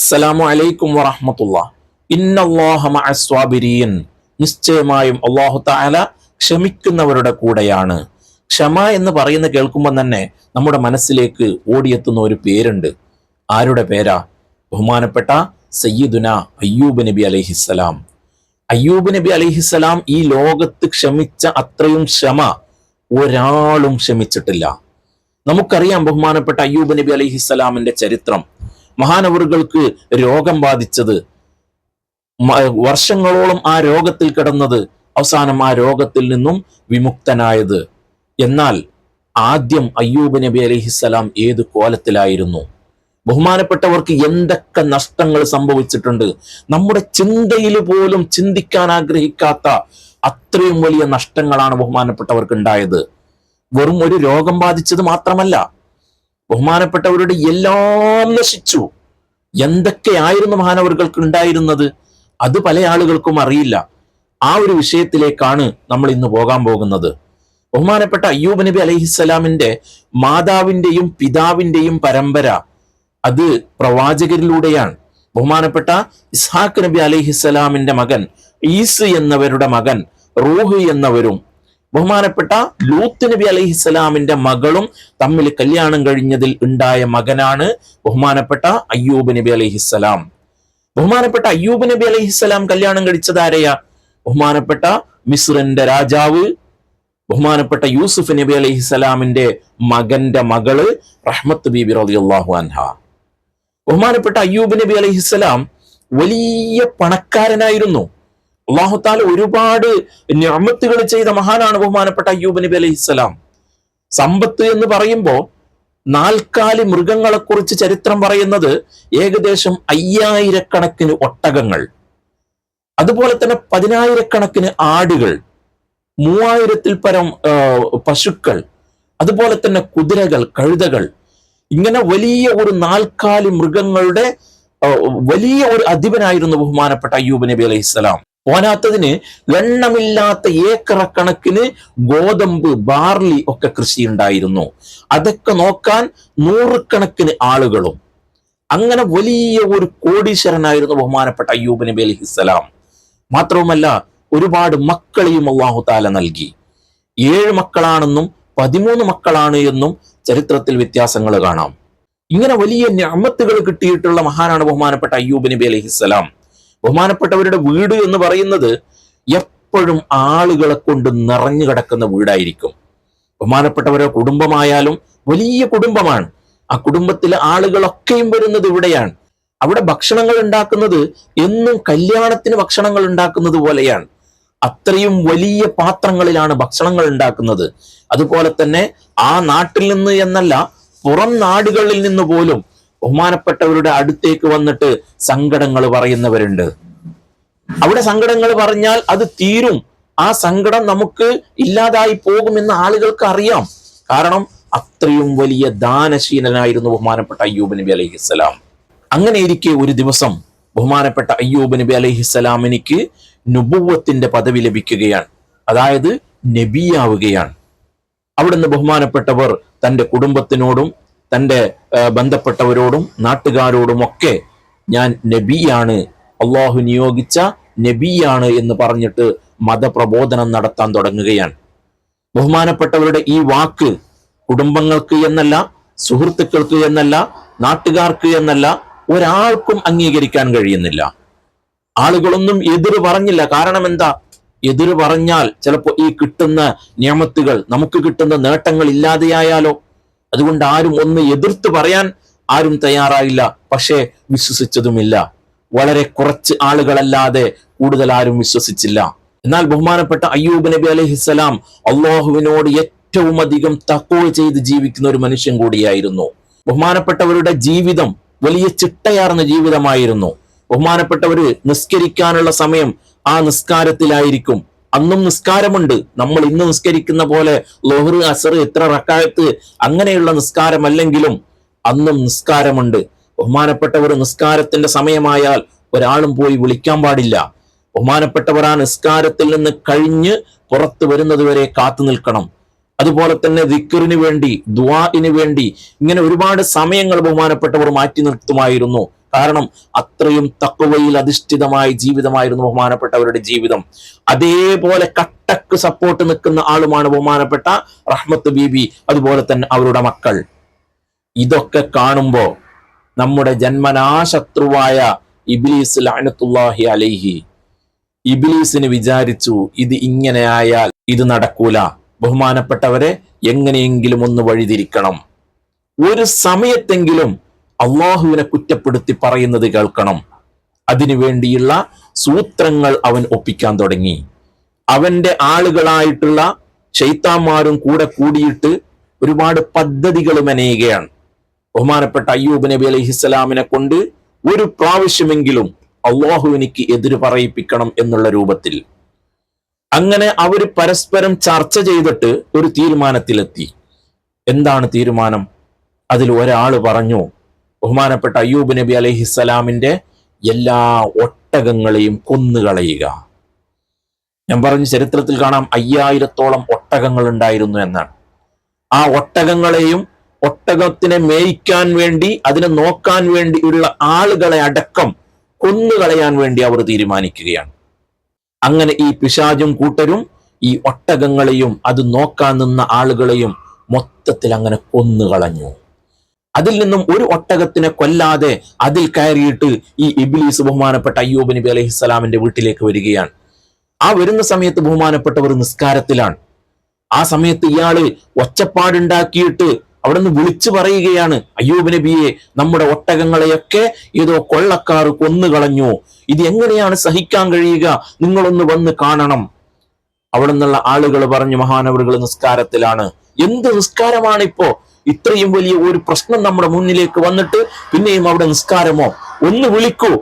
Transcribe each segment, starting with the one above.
അസ്സലാമു അലൈക്കും വറഹ്മത്തുള്ളാഹി. ഇന്നല്ലാഹ മഅസ്വാബിരീൻ. നിശ്ചയമായും അല്ലാഹു തആല ക്ഷമിക്കുന്നവരുടെ കൂടെയാണ്. ക്ഷമ എന്ന് പറയുന്ന കേൾക്കുമ്പോൾ തന്നെ നമ്മുടെ മനസ്സിലേക്ക് ഓടിയെത്തുന്ന ഒരു പേരുണ്ട്. ആരുടെ പേരാ? ബഹുമാനപ്പെട്ട സയ്യിദുന അയ്യൂബ് നബി അലൈഹിസ്സലാം. അയ്യൂബ് നബി അലൈഹിസ്സലാം ഈ ലോകത്ത് ക്ഷമിച്ച അത്രയും ക്ഷമ ഒരാളും ക്ഷമിച്ചിട്ടില്ല. നമുക്കറിയാം ബഹുമാനപ്പെട്ട അയ്യൂബ് നബി അലൈഹിസ്സലാമിന്റെ ചരിത്രം. മഹാനവറുകൾക്ക് രോഗം ബാധിച്ചത്, വർഷങ്ങളോളം ആ രോഗത്തിൽ കിടന്നത്, അവസാനം ആ രോഗത്തിൽ നിന്നും വിമുക്തനായത്. എന്നാൽ ആദ്യം അയ്യൂബ് നബി അലൈഹിസ്സലാം ഏത് കോലത്തിലായിരുന്നു? ബഹുമാനപ്പെട്ടവർക്ക് എന്തൊക്കെ നഷ്ടങ്ങൾ സംഭവിച്ചിട്ടുണ്ട്. നമ്മുടെ ചിന്തയിൽ പോലും ചിന്തിക്കാൻ ആഗ്രഹിക്കാത്ത അത്രയും വലിയ നഷ്ടങ്ങളാണ് ബഹുമാനപ്പെട്ടവർക്ക് ഉണ്ടായത്. വെറും ഒരു രോഗം ബാധിച്ചത് മാത്രമല്ല, ബഹുമാനപ്പെട്ടവരുടെ എല്ലാം നശിച്ചു. എന്തൊക്കെയായിരുന്നു മഹാനവറുകൾക്ക് ഉണ്ടായിരുന്നത് അത് പല ആളുകൾക്കും അറിയില്ല. ആ ഒരു വിഷയത്തിലേക്കാണ് നമ്മൾ ഇന്ന് പോകാൻ പോകുന്നത്. ബഹുമാനപ്പെട്ട അയ്യൂബ് നബി അലൈഹിസ്സലാമിന്റെ മാതാവിന്റെയും പിതാവിന്റെയും പരമ്പര അത് പ്രവാചകരിലൂടെയാണ്. ബഹുമാനപ്പെട്ട ഇസ്ഹാഖ് നബി അലൈഹിസ്സലാമിന്റെ മകൻ ഈസ് എന്നവരുടെ മകൻ റൂഹ് എന്നവരും ബഹുമാനപ്പെട്ട ലൂത്ത് നബി അലൈഹിസ്സലാമിന്റെ മകളും തമ്മിൽ കല്യാണം കഴിഞ്ഞതിൽ ഉണ്ടായ മകനാണ് ബഹുമാനപ്പെട്ട അയ്യൂബ് നബി അലൈഹിസ്സലാം. ബഹുമാനപ്പെട്ട അയ്യൂബ് നബി അലൈഹിസ്സലാം കല്യാണം കഴിച്ചത് ആരെയാ? ബഹുമാനപ്പെട്ട മിസ്റിന്റെ രാജാവ് ബഹുമാനപ്പെട്ട യൂസുഫ് നബി അലൈഹിസ്സലാമിന്റെ മകന്റെ മകള് റഹ്മത്ത് ബീബി റളിയല്ലാഹു അൻഹ. ബഹുമാനപ്പെട്ട അയ്യൂബ് നബി അലൈഹിസ്സലാം വലിയ പണക്കാരനായിരുന്നു. അല്ലാഹു തആല ഒരുപാട് നിഅമത്തുകൾ ചെയ്ത മഹാനാണ് ബഹുമാനപ്പെട്ട അയ്യൂബ് നബി അലൈഹിസ്സലാം. സമ്പത്ത് എന്ന് പറയുമ്പോൾ നാൽക്കാലി മൃഗങ്ങളെ കുറിച്ച് ചരിത്രം പറയുന്നത് ഏകദേശം 5000 ഒട്ടകങ്ങൾ, അതുപോലെ തന്നെ 10,000 ആടുകൾ, 3000 പരം പശുക്കൾ, അതുപോലെ തന്നെ കുതിരകൾ, കഴുതകൾ, ഇങ്ങനെ വലിയ ഒരു നാൽക്കാലി മൃഗങ്ങളുടെ വലിയ ഒരു അധിപനായിരുന്നു ബഹുമാനപ്പെട്ട അയ്യൂബ് നബി അലൈഹിസ്സലാം. പോരാത്തതിന് എണ്ണമില്ലാത്ത ഏക്കറക്കണക്കിന് ഗോതമ്പ്, ബാർലി ഒക്കെ കൃഷി ഉണ്ടായിരുന്നു. അതൊക്കെ നോക്കാൻ 100 ആളുകളും. അങ്ങനെ വലിയ ഒരു കോടീശ്വരനായിരുന്നു ബഹുമാനപ്പെട്ട അയ്യൂബ് നബി അലൈഹിസ്സലാം. മാത്രവുമല്ല ഒരുപാട് മക്കളെയും അല്ലാഹു തആല നൽകി. 7 മക്കളാണെന്നും 13 മക്കളാണ് എന്നും ചരിത്രത്തിൽ വ്യത്യാസങ്ങൾ കാണാം. ഇങ്ങനെ വലിയ നിഅമത്തുകൾ കിട്ടിയിട്ടുള്ള മഹാനാണ് ബഹുമാനപ്പെട്ട അയ്യൂബ് നബി അലൈഹിസ്സലാം. ബഹുമാനപ്പെട്ടവരുടെ വീട് എന്ന് പറയുന്നത് എപ്പോഴും ആളുകളെ കൊണ്ട് നിറഞ്ഞു കിടക്കുന്ന വീടായിരിക്കും. ബഹുമാനപ്പെട്ടവരുടെ കുടുംബമായാലും വലിയ കുടുംബമാണ്. ആ കുടുംബത്തിലെ ആളുകളൊക്കെയും വരുന്നത് ഇവിടെയാണ്. അവിടെ ഭക്ഷണങ്ങൾ ഉണ്ടാക്കുന്നത് എന്നും കല്യാണത്തിന് ഭക്ഷണങ്ങൾ ഉണ്ടാക്കുന്നത് പോലെയാണ്. അത്രയും വലിയ പാത്രങ്ങളിലാണ് ഭക്ഷണങ്ങൾ ഉണ്ടാക്കുന്നത്. അതുപോലെ തന്നെ ആ നാട്ടിൽ നിന്ന് എന്നല്ല, പുറം നാടുകളിൽ നിന്ന് പോലും ബഹുമാനപ്പെട്ടവരുടെ അടുത്തേക്ക് വന്നിട്ട് സങ്കടങ്ങൾ പറയുന്നവരുണ്ട്. അവിടെ സങ്കടങ്ങൾ പറഞ്ഞാൽ അത് തീരും, ആ സങ്കടം നമുക്ക് ഇല്ലാതായി പോകുമെന്ന് ആളുകൾക്ക് അറിയാം. കാരണം അത്രയും വലിയ ദാനശീലനായിരുന്നു ബഹുമാനപ്പെട്ട അയ്യൂബ് നബി അലൈഹിസ്സലാം. അങ്ങനെ ഇരിക്കെ ഒരു ദിവസം ബഹുമാനപ്പെട്ട അയ്യൂബ് നബി അലൈഹിസ്സലാമിനിക്ക് നുബുവത്തിന്റെ പദവി ലഭിക്കുകയാണ്. അതായത് നബിയാവുകയാണ്. അവിടുന്ന് ബഹുമാനപ്പെട്ടവർ തൻ്റെ കുടുംബത്തിനോടും തൻ്റെ ബന്ധപ്പെട്ടവരോടും നാട്ടുകാരോടും ഒക്കെ ഞാൻ നബിയാണ്, അള്ളാഹു നിയോഗിച്ച നബിയാണ് എന്ന് പറഞ്ഞിട്ട് മതപ്രബോധനം നടത്താൻ തുടങ്ങുകയാണ്. ബഹുമാനപ്പെട്ടവരുടെ ഈ വാക്ക് കുടുംബങ്ങൾക്ക് എന്നല്ല, സുഹൃത്തുക്കൾക്ക് എന്നല്ല, നാട്ടുകാർക്ക് എന്നല്ല, ഒരാൾക്കും അംഗീകരിക്കാൻ കഴിയുന്നില്ല. ആളുകളൊന്നും എതിര് പറഞ്ഞില്ല. കാരണം എന്താ? എതിര് പറഞ്ഞാൽ ചിലപ്പോൾ ഈ കിട്ടുന്ന നിയമത്തുകൾ, നമുക്ക് കിട്ടുന്ന നേട്ടങ്ങൾ ഇല്ലാതെയായാലോ. അതുകൊണ്ട് ആരും ഒന്ന് എതിർത്ത് പറയാൻ ആരും തയ്യാറായില്ല. പക്ഷേ വിശ്വസിച്ചതുമില്ല. വളരെ കുറച്ച് ആളുകളല്ലാതെ കൂടുതൽ ആരും വിശ്വസിച്ചില്ല. എന്നാൽ ബഹുമാനപ്പെട്ട അയ്യൂബ് നബി അലൈഹിസ്സലാം അള്ളാഹുവിനോട് ഏറ്റവും അധികം തഖ്വ ചെയ്ത് ജീവിക്കുന്ന ഒരു മനുഷ്യൻ കൂടിയായിരുന്നു. ബഹുമാനപ്പെട്ടവരുടെ ജീവിതം വലിയ ചിട്ടയാർന്ന ജീവിതമായിരുന്നു. ബഹുമാനപ്പെട്ടവര് നിസ്കരിക്കാനുള്ള സമയം ആ നിസ്കാരത്തിലായിരിക്കും. അന്നും നിസ്കാരമുണ്ട്. നമ്മൾ ഇന്ന് നിസ്കരിക്കുന്ന പോലെ ളുഹ്ർ, അസ്ർ, ഇത്ര റക്അത്ത് അങ്ങനെയുള്ള നിസ്കാരമല്ലെങ്കിലും അന്നും നിസ്കാരമുണ്ട്. ബഹുമാനപ്പെട്ടവർ നിസ്കാരത്തിന്റെ സമയമായാൽ ഒരാളും പോയി വിളിക്കാൻ പാടില്ല. ബഹുമാനപ്പെട്ടവർ ആ നിസ്കാരത്തിൽ നിന്ന് കഴിഞ്ഞ് പുറത്തു വരുന്നത് വരെ കാത്തു നിൽക്കണം. അതുപോലെ തന്നെ ദിക്റിന് വേണ്ടി, ദുആഇന് വേണ്ടി ഇങ്ങനെ ഒരുപാട് സമയങ്ങൾ ബഹുമാനപ്പെട്ടവർ മാറ്റി നിർത്തുമായിരുന്നു. കാരണം അത്രയും തഖ്വയിൽ അധിഷ്ഠിതമായ ജീവിതമായിരുന്നു ബഹുമാനപ്പെട്ടവരുടെ ജീവിതം. അതേപോലെ കട്ടക്ക് സപ്പോർട്ട് നിൽക്കുന്ന ആളുമാണ് ബഹുമാനപ്പെട്ട റഹ്മത്ത് ബീബി, അതുപോലെ തന്നെ അവരുടെ മക്കൾ. ഇതൊക്കെ കാണുമ്പോ നമ്മുടെ ജന്മനാശത്രുവായ ഇബ്ലീസ് ലഅനത്തുല്ലാഹി അലൈഹി, ഇബ്ലീസിന് വിചാരിച്ചു ഇത് ഇങ്ങനെ ആയാൽ ഇത് നടക്കൂല, ബഹുമാനപ്പെട്ടവരെ എങ്ങനെയെങ്കിലും ഒന്ന് വഴിതിരിക്കണം, ഒരു സമയത്തെങ്കിലും അള്ളാഹുവിനെ കുറ്റപ്പെടുത്തി പറയുന്നത് കേൾക്കണം. അതിനു വേണ്ടിയുള്ള സൂത്രങ്ങൾ അവൻ ഒപ്പിക്കാൻ തുടങ്ങി. അവന്റെ ആളുകളായിട്ടുള്ള ശൈത്താന്മാരും കൂടെ കൂടിയിട്ട് ഒരുപാട് പദ്ധതികൾ മെനയുകയാണ്. ബഹുമാനപ്പെട്ട അയ്യൂബ് നബി അലൈഹിസ്സലാമിനെ കൊണ്ട് ഒരു പ്രാവശ്യമെങ്കിലും അള്ളാഹുവിനിക്ക് എതിര് പറയിപ്പിക്കണം എന്നുള്ള രൂപത്തിൽ. അങ്ങനെ അവര് പരസ്പരം ചർച്ച ചെയ്തിട്ട് ഒരു തീരുമാനത്തിലെത്തി. എന്താണ് തീരുമാനം? അതിൽ ഒരാള് പറഞ്ഞു, ബഹുമാനപ്പെട്ട അയ്യൂബ് നബി അലൈഹിസ്സലാമിന്റെ എല്ലാ ഒട്ടകങ്ങളെയും കൊന്നുകളയുക. ഞാൻ പറഞ്ഞു, ചരിത്രത്തിൽ കാണാം 5000-ഓളം ഒട്ടകങ്ങൾ ഉണ്ടായിരുന്നു എന്നാണ്. ആ ഒട്ടകങ്ങളെയും ഒട്ടകത്തിനെ മേയ്ക്കാൻ വേണ്ടി, അതിനെ നോക്കാൻ വേണ്ടിയുള്ള ആളുകളെ അടക്കം കൊന്നുകളയാൻ വേണ്ടി അവർ തീരുമാനിക്കുകയാണ്. അങ്ങനെ ഈ പിശാചും കൂട്ടരും ഈ ഒട്ടകങ്ങളെയും അത് നോക്കാൻ നിന്ന ആളുകളെയും മൊത്തത്തിൽ അങ്ങനെ കൊന്നുകളഞ്ഞു. അതിൽ നിന്നും ഒരു ഒട്ടകത്തിനെ കൊല്ലാതെ അതിൽ കയറിയിട്ട് ഈ ഇബ്ലീസ് ബഹുമാനപ്പെട്ട അയ്യൂബ് നബി അലൈഹിസ്സലാമിന്റെ വീട്ടിലേക്ക് വരികയാണ്. ആ വരുന്ന സമയത്ത് ബഹുമാനപ്പെട്ടവർ നിസ്കാരത്തിലാണ്. ആ സമയത്ത് ഇയാള് ഒച്ചപ്പാടുണ്ടാക്കിയിട്ട് അവിടെ നിന്ന് വിളിച്ചു പറയുകയാണ്, അയ്യൂബ് നബിയെ, നമ്മുടെ ഒട്ടകങ്ങളെയൊക്കെ ഏതോ കൊള്ളക്കാർ കൊന്നുകളഞ്ഞു, ഇത് എങ്ങനെയാണ് സഹിക്കാൻ കഴിയുക, നിങ്ങളൊന്ന് വന്ന് കാണണം. അവിടെ നിന്നുള്ള ആളുകൾ പറഞ്ഞു, മഹാനവറുകൾ നിസ്കാരത്തിലാണ്. എന്ത് നിസ്കാരമാണിപ്പോ? ഇത്രയും വലിയ ഒരു പ്രശ്നം നമ്മുടെ മുന്നിലേക്ക് വന്നിട്ട് പിന്നെയും അവിടെ നിസ്കാരമോ? ഒന്ന് വിളിക്കൂ.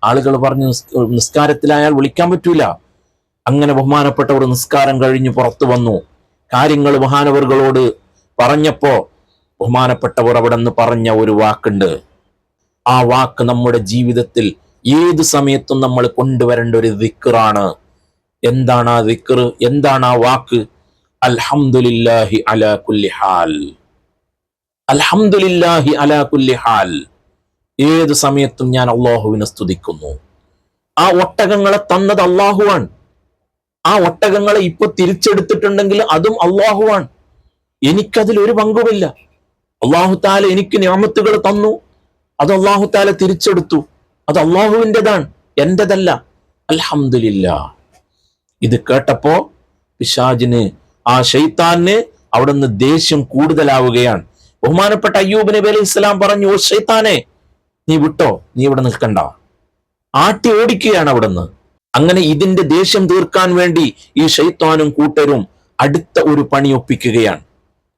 ആളുകൾ പറഞ്ഞു, നിസ്കാരത്തിലായാൽ വിളിക്കാൻ പറ്റൂല. അങ്ങനെ ബഹുമാനപ്പെട്ടവർ നിസ്കാരം കഴിഞ്ഞ് പുറത്തു വന്നു. കാര്യങ്ങൾ മഹാനവറുകളോട് പറഞ്ഞപ്പോ ബഹുമാനപ്പെട്ടവർ അവിടെ നിന്ന് പറഞ്ഞ ഒരു വാക്കുണ്ട്. ആ വാക്ക് നമ്മുടെ ജീവിതത്തിൽ ഏത് സമയത്തും നമ്മൾ കൊണ്ടുവരേണ്ട ഒരു ദിക്റാണ്. എന്താണ് ആ ദിക്ർ? എന്താണ് ആ വാക്ക്? അൽഹംദുലില്ലാഹി അലാ കുല്ലി ഹാൽ. അൽഹംദുലില്ലാഹി അലാ കുല്ലി ഹാൽ. ഏത് സമയത്തും ഞാൻ അള്ളാഹുവിനെ സ്തുതിക്കുന്നു. ആ ഒട്ടകങ്ങളെ തന്നത് അള്ളാഹുവാണ്. ആ ഒട്ടകങ്ങളെ ഇപ്പൊ തിരിച്ചെടുത്തിട്ടുണ്ടെങ്കിൽ അതും അള്ളാഹുവാണ്. എനിക്കതിൽ ഒരു പങ്കുമില്ല. അള്ളാഹു താല എനിക്ക് നിഅമത്തുകൾ തന്നു, അത് അള്ളാഹു താല തിരിച്ചെടുത്തു, അത് അള്ളാഹുവിൻ്റെതാണ്, എന്റേതല്ല. അൽഹംദുലില്ലാ. ഇത് കേട്ടപ്പോ പിശാചിന്, ആ ശൈത്താന് അവിടെ നിന്ന് ദേഷ്യം കൂടുതലാവുകയാണ്. ബഹുമാനപ്പെട്ട അയ്യൂബ് നബി അലൈഹിസ്സലാം പറഞ്ഞു, ഓ ശൈത്താനെ, നീ വിട്ടോ, നീ ഇവിടെ നിൽക്കണ്ട. ആട്ടി ഓടിക്കുകയാണ് അവിടെ നിന്ന്. അങ്ങനെ ഇതിന്റെ ദേഷ്യം തീർക്കാൻ വേണ്ടി ഈ ശൈത്താനും കൂട്ടരും അടുത്ത ഒരു പണി ഒപ്പിക്കുകയാണ്.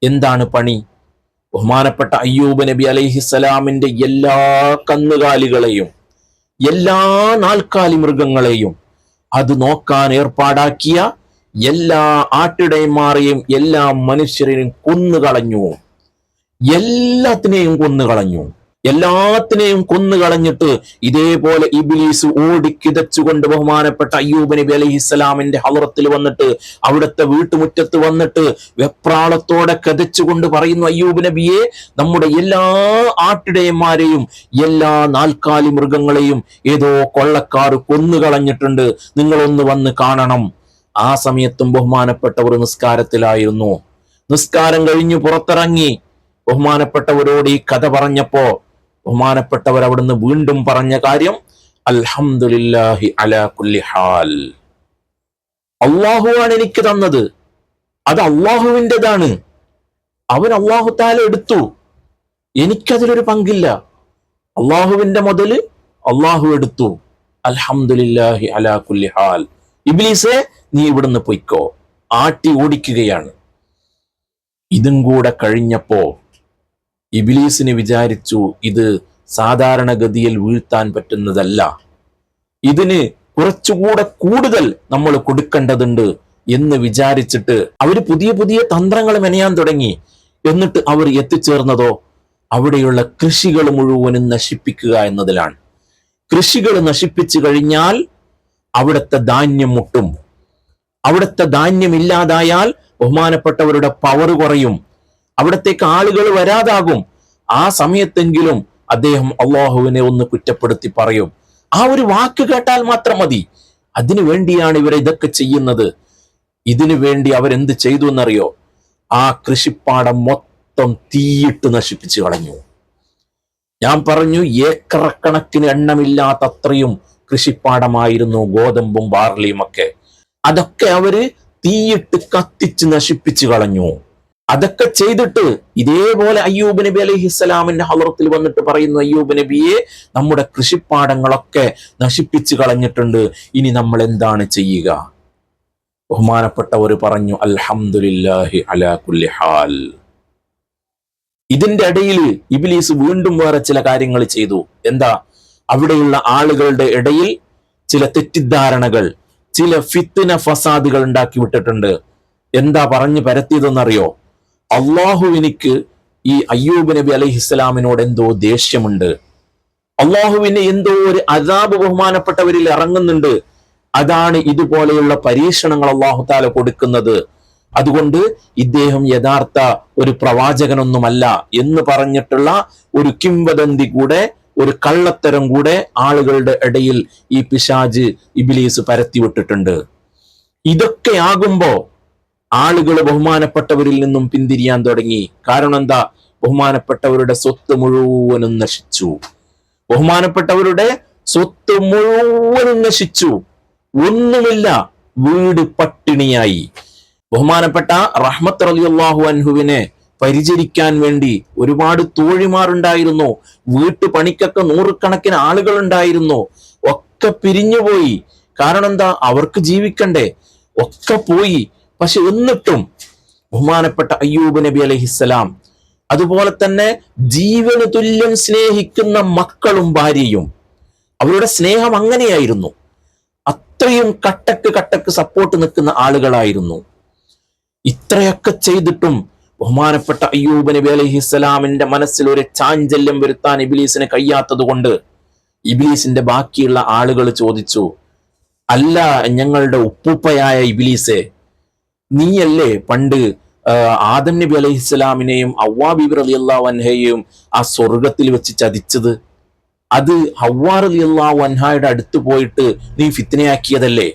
എന്താണ് പണി? ബഹുമാനപ്പെട്ട അയ്യൂബ് നബി അലൈഹിസ്സലാമിന്റെ എല്ലാ കന്നുകാലികളെയും എല്ലാ നാൽക്കാലി മൃഗങ്ങളെയും അത് നോക്കാൻ ഏർപ്പാടാക്കിയ എല്ലാ ആട്ടിടയന്മാരെയും എല്ലാ മനുഷ്യരെയും കൊന്നുകളഞ്ഞു. എല്ലാത്തിനെയും കൊന്നുകളഞ്ഞിട്ട് ഇതേപോലെ ഇബ്ലീസ് ഓടിക്കിതച്ചുകൊണ്ട് ബഹുമാനപ്പെട്ട അയ്യൂബ് നബി അലൈഹിസ്സലാമിന്റെ ഹളറത്തിൽ വന്നിട്ട്, അവിടുത്തെ വീട്ടുമുറ്റത്ത് വന്നിട്ട് വെപ്രാളത്തോടെ കതച്ചുകൊണ്ട് പറയുന്നു, അയ്യൂബ് നബിയെ, നമ്മുടെ എല്ലാ ആട്ടിടയന്മാരെയും എല്ലാ നാൽക്കാലി മൃഗങ്ങളെയും ഏതോ കൊള്ളക്കാർ കൊന്നുകളഞ്ഞിട്ടുണ്ട്, നിങ്ങളൊന്ന് വന്ന് കാണണം. ആ സമയത്തും ബഹുമാനപ്പെട്ടവർ നിസ്കാരത്തിലായിരുന്നു. നിസ്കാരം കഴിഞ്ഞു പുറത്തിറങ്ങി ബഹുമാനപ്പെട്ടവരോട് ഈ കഥ പറഞ്ഞപ്പോ ബഹുമാനപ്പെട്ടവർ അവിടുന്ന് വീണ്ടും പറഞ്ഞ കാര്യം, അൽഹംദുലില്ലാഹി അലാ കുല്ലി ഹാൽ. അള്ളാഹുവാണ് എനിക്ക് തന്നത്, അത് അള്ളാഹുവിൻ്റെതാണ്, അവൻ അള്ളാഹു താല എടുത്തു, എനിക്കതിലൊരു പങ്കില്ല. അള്ളാഹുവിന്റെ മുതല് അള്ളാഹു എടുത്തു. അൽഹംദുലില്ലാഹി അലാ കുല്ലി ഹാൽ. ഇബ്ലീസേ, നീ ഇവിടുന്ന് പൊയ്ക്കോ. ആട്ടി ഓടിക്കുകയാണ്. ഇതും കൂടെ കഴിഞ്ഞപ്പോ ഇബ്ലീസിന് വിചാരിച്ചു, ഇത് സാധാരണഗതിയിൽ വീഴ്ത്താൻ പറ്റുന്നതല്ല, ഇതിന് കുറച്ചുകൂടെ കൂടുതൽ നമ്മൾ കൊടുക്കേണ്ടതുണ്ട് എന്ന് വിചാരിച്ചിട്ട് അവര് പുതിയ പുതിയ തന്ത്രങ്ങൾ മെനയാൻ തുടങ്ങി. എന്നിട്ട് അവർ എത്തിച്ചേർന്നതോ അവിടെയുള്ള കൃഷികൾ മുഴുവനും നശിപ്പിക്കുക എന്നതിലാണ്. കൃഷികൾ നശിപ്പിച്ചു കഴിഞ്ഞാൽ അവിടുത്തെ ധാന്യം മുട്ടും. അവിടുത്തെ ധാന്യം ഇല്ലാതായാൽ ബഹുമാനപ്പെട്ടവരുടെ പവർ കുറയും, അവിടത്തേക്ക് ആളുകൾ വരാതാകും. ആ സമയത്തെങ്കിലും അദ്ദേഹം അള്ളാഹുവിനെ ഒന്ന് കുറ്റപ്പെടുത്തി പറയും. ആ ഒരു വാക്ക് കേട്ടാൽ മാത്രം മതി. അതിനു വേണ്ടിയാണ് ഇവർ ഇതൊക്കെ ചെയ്യുന്നത്. ഇതിനു വേണ്ടി അവരെന്ത് ചെയ്തു എന്നറിയോ? ആ കൃഷിപ്പാടം മൊത്തം തീയിട്ട് നശിപ്പിച്ചു കളഞ്ഞു. ഞാൻ പറഞ്ഞു, ഏക്കറക്കണക്കിന് എണ്ണമില്ലാത്തത്രയും കൃഷിപ്പാടമായിരുന്നു ഗോതമ്പും ബാർലിയും ഒക്കെ. അതൊക്കെ അവര് തീയിട്ട് കത്തിച്ച് നശിപ്പിച്ചു കളഞ്ഞു. അതൊക്കെ ചെയ്തിട്ട് ഇതേപോലെ അയ്യൂബ് നബി അലൈഹിസ്സലാമിന്റെ ഹളറത്തിൽ വന്നിട്ട് പറയുന്നു, അയ്യൂബ് നബിയെ, നമ്മുടെ കൃഷിപ്പാടങ്ങളൊക്കെ നശിപ്പിച്ചു കളഞ്ഞിട്ടുണ്ട്, ഇനി നമ്മൾ എന്താണ് ചെയ്യുക? ബഹുമാനപ്പെട്ടവർ പറഞ്ഞു, അൽഹംദുലില്ലാഹി അലാ കുല്ലി ഹാൽ. ഇതിന്റെ ഇടയിൽ ഇബ്ലീസ് വീണ്ടും വേറെ ചില കാര്യങ്ങൾ ചെയ്തു. എന്താ? അവിടെയുള്ള ആളുകളുടെ ഇടയിൽ ചില തെറ്റിദ്ധാരണകൾ, ചില ഫിത്ന ഫസാദുകൾ ഉണ്ടാക്കി വിട്ടിട്ടുണ്ട്. എന്താ പറഞ്ഞു പരത്തിയതെന്നറിയോ? അള്ളാഹുവിനിക്ക് ഈ അയ്യൂബ് നബി അലൈഹിസ്സലാമിനോട് എന്തോ ദേഷ്യമുണ്ട്. അള്ളാഹുവിന് എന്തോ ഒരു അദാബ് ബഹുമാനപ്പെട്ടവരിൽ ഇറങ്ങുന്നുണ്ട്. അതാണ് ഇതുപോലെയുള്ള പരീക്ഷണങ്ങൾ അള്ളാഹു താല കൊടുക്കുന്നത്. അതുകൊണ്ട് ഇദ്ദേഹം യഥാർത്ഥ ഒരു പ്രവാചകനൊന്നുമല്ല എന്ന് പറഞ്ഞിട്ടുള്ള ഒരു കിംവദന്തി കൂടെ, ഒരു കള്ളത്തരം കൂടെ ആളുകളുടെ ഇടയിൽ ഈ പിശാജ് ഇബ്ലീസ് പരത്തിവിട്ടിട്ടുണ്ട്. ഇതൊക്കെ ആകുമ്പോ ആളുകൾ ബഹുമാനപ്പെട്ടവരിൽ നിന്നും പിന്തിരിയാൻ തുടങ്ങി. കാരണം എന്താ? ബഹുമാനപ്പെട്ടവരുടെ സ്വത്ത് മുഴുവനും നശിച്ചു. ബഹുമാനപ്പെട്ടവരുടെ സ്വത്ത് മുഴുവനും നശിച്ചു. ഒന്നുമില്ല, വീട് പട്ടിണിയായി. ബഹുമാനപ്പെട്ട റഹ്മത്ത് റളിയല്ലാഹു അൻഹുവിനെ പരിചരിക്കാൻ വേണ്ടി ഒരുപാട് തോഴിമാരുണ്ടായിരുന്നു. വീട്ടുപണിക്കൊക്കെ നൂറുകണക്കിന് ആളുകൾ ഉണ്ടായിരുന്നു. ഒക്കെ പിരിഞ്ഞുപോയി. കാരണം എന്താ? അവർക്ക് ജീവിക്കണ്ടേ. ഒക്കെ പോയി. പക്ഷെ എന്നിട്ടും ബഹുമാനപ്പെട്ട അയ്യൂബ് നബി അലൈഹിസ്സലാം, അതുപോലെ തന്നെ ജീവന് തുല്യം സ്നേഹിക്കുന്ന മക്കളും ഭാര്യയും, അവരുടെ സ്നേഹം അങ്ങനെയായിരുന്നു. അത്രയും കട്ടക്ക് സപ്പോർട്ട് നിൽക്കുന്ന ആളുകളായിരുന്നു. ഇത്രയൊക്കെ ചെയ്തിട്ടും ബഹുമാനപ്പെട്ട അയ്യൂബ് നബി അലൈഹിസ്സലാമിന്റെ മനസ്സിൽ ഒരു ചാഞ്ചല്യം വരുത്താൻ ഇബ്ലീസിന് കഴിയാത്തത് കൊണ്ട് ഇബ്ലീസിന്റെ ബാക്കിയുള്ള ആളുകൾ ചോദിച്ചു, അല്ല, ഞങ്ങളുടെ ഉപ്പുപ്പയായ ഇബ്ലീസെ, നീയല്ലേ പണ്ട് ആദം നബി അലൈഹിസ്സലാമിനെയും ഹവ്വാ ബീബി റളിയല്ലാഹു അൻഹയെയും ആ സ്വർഗത്തിൽ വെച്ച് ചതിച്ചത്? അത് ഹവ്വാ റളിയല്ലാഹു അൻഹയുടെ അടുത്ത് പോയിട്ട് നീ ഫിത്നയാക്കിയതല്ലേ?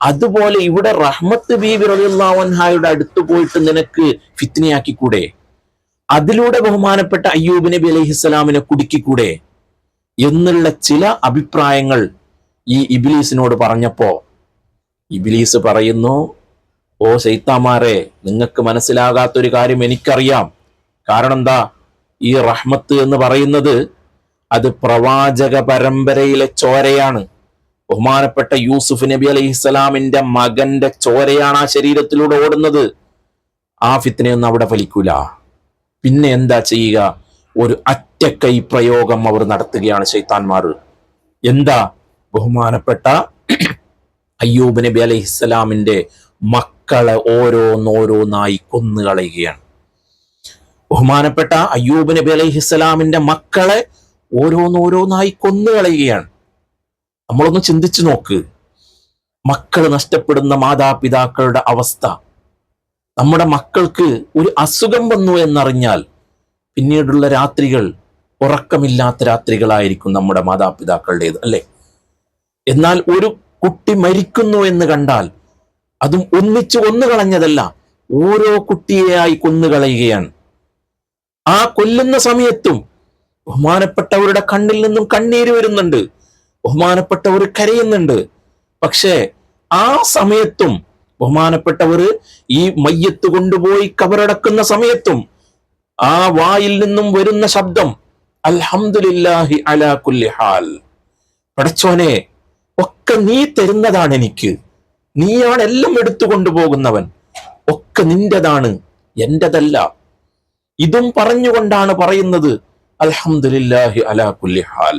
അതുപോലെ ഇവിടെ റഹ്മത്ത് ബീബി റളിയല്ലാഹു അൻഹയുടെ അടുത്ത് പോയിട്ട് നിനക്ക് ഫിത്നയാക്കിക്കൂടെ? അതിലൂടെ ബഹുമാനപ്പെട്ട അയ്യൂബ് നബി അലൈഹിസ്സലാമിനെ കുടുക്കിക്കൂടെ എന്നുള്ള ചില അഭിപ്രായങ്ങൾ ഈ ഇബ്ലീസിനോട് പറഞ്ഞപ്പോ ഇബ്ലീസ് പറയുന്നു, ഓ ശൈത്താന്മാരെ, നിങ്ങൾക്ക് മനസ്സിലാകാത്തൊരു കാര്യം എനിക്കറിയാം. കാരണം എന്താ? ഈ റഹ്മത്ത് എന്ന് പറയുന്നത് അത് പ്രവാചക പരമ്പരയിലെ ചോരയാണ്. ബഹുമാനപ്പെട്ട യൂസുഫ് നബി അലൈഹിസ്സലാമിന്റെ മകന്റെ ചോരയാണ് ആ ശരീരത്തിലൂടെ ഓടുന്നത്. ആ ഫിത്നയൊന്നും അവിടെ ഫലിക്കൂല. പിന്നെ എന്താ ചെയ്യുക? ഒരു അറ്റക്കൈ പ്രയോഗം അവർ നടത്തുകയാണ് ശൈത്താന്മാർ. എന്താ? ബഹുമാനപ്പെട്ട അയ്യൂബ് നബി അലൈഹിസ്സലാമിന്റെ മക്കളെ ഓരോന്നോരോന്നായി കൊന്നുകളയുകയാണ്. ബഹുമാനപ്പെട്ട അയ്യൂബ് നബി അലൈഹിസ്സലാമിന്റെ മക്കളെ ഓരോന്നോരോന്നായി കൊന്നുകളയുകയാണ്. നമ്മളൊന്ന് ചിന്തിച്ചു നോക്ക്. മക്കൾ നഷ്ടപ്പെടുന്ന മാതാപിതാക്കളുടെ അവസ്ഥ. നമ്മുടെ മക്കൾക്ക് ഒരു അസുഖം വന്നു എന്നറിഞ്ഞാൽ പിന്നീടുള്ള രാത്രികൾ ഉറക്കമില്ലാത്ത രാത്രികളായിരിക്കും നമ്മുടെ മാതാപിതാക്കളുടേത്, അല്ലെ? എന്നാൽ ഒരു കുട്ടി മരിക്കുന്നു എന്ന് കണ്ടാൽ അതും ഒന്നിച്ചു കൊന്നുകളഞ്ഞതല്ല, ഓരോ കുട്ടിയെയായി കൊന്നുകളയുകയാണ്. ആ കൊല്ലുന്ന സമയത്തും ബഹുമാനപ്പെട്ടവരുടെ കണ്ണിൽ നിന്നും കണ്ണീര് വരുന്നുണ്ട്, ബഹുമാനപ്പെട്ടവർ കരയുന്നുണ്ട്. പക്ഷേ ആ സമയത്തും ബഹുമാനപ്പെട്ടവർ ഈ മയ്യത്ത് കൊണ്ടുപോയി കബറടക്കുന്ന സമയത്തും ആ വായിൽ നിന്നും വരുന്ന ശബ്ദം അൽഹംദുലില്ലാഹി അലാ കുല്ലി ഹാൽ. പടച്ചോനെ, ഒക്കെ നീ തരുന്നതാണ് എനിക്ക്, നീയാണ് എല്ലാം എടുത്തു കൊണ്ടുപോകുന്നവൻ, ഒക്കെ നിന്റേതാണ്, എന്റേതല്ല. ഇതും പറഞ്ഞുകൊണ്ടാണ് പറയുന്നത് അൽഹംദുലില്ലാഹി അലാ കുല്ലി ഹാൽ.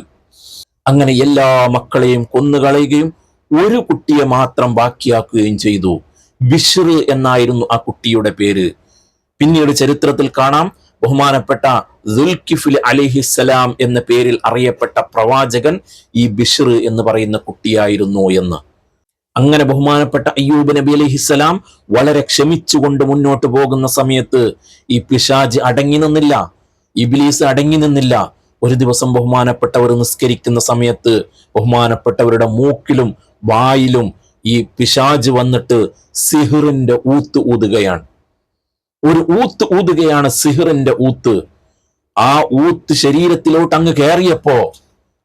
അങ്ങനെ എല്ലാ മക്കളെയും കൊന്നുകളയുകയും ഒരു കുട്ടിയെ മാത്രം ബാക്കിയാക്കുകയും ചെയ്തു. ബിശ്ർ എന്നായിരുന്നു ആ കുട്ടിയുടെ പേര്. പിന്നീട് ചരിത്രത്തിൽ കാണാം, ബഹുമാനപ്പെട്ട ദുൽകിഫ്ൽ അലൈഹിസ്സലാം എന്ന പേരിൽ അറിയപ്പെട്ട പ്രവാചകൻ ഈ ബിശ്ർ എന്ന് പറയുന്ന കുട്ടിയായിരുന്നു എന്ന്. അങ്ങനെ ബഹുമാനപ്പെട്ട അയ്യൂബ് നബി അലൈഹിസ്സലാം വളരെ ക്ഷമിച്ചുകൊണ്ട് മുന്നോട്ട് പോകുന്ന സമയത്ത് ഈ പിശാജ് അടങ്ങി നിന്നില്ല, ഇബ്ലീസ് അടങ്ങി നിന്നില്ല. ഒരു ദിവസം ബഹുമാനപ്പെട്ടവർ നിസ്കരിക്കുന്ന സമയത്ത് ബഹുമാനപ്പെട്ടവരുടെ മൂക്കിലും വായിലും ഈ പിശാജ് വന്നിട്ട് സിഹിറിന്റെ ഊത്ത് ഊതുകയാണ്. ഒരു ഊത്ത് ഊതുകയാണ്, സിഹിറിന്റെ ഊത്ത്. ആ ഊത്ത് ശരീരത്തിലോട്ട് അങ്ങ് കയറിയപ്പോ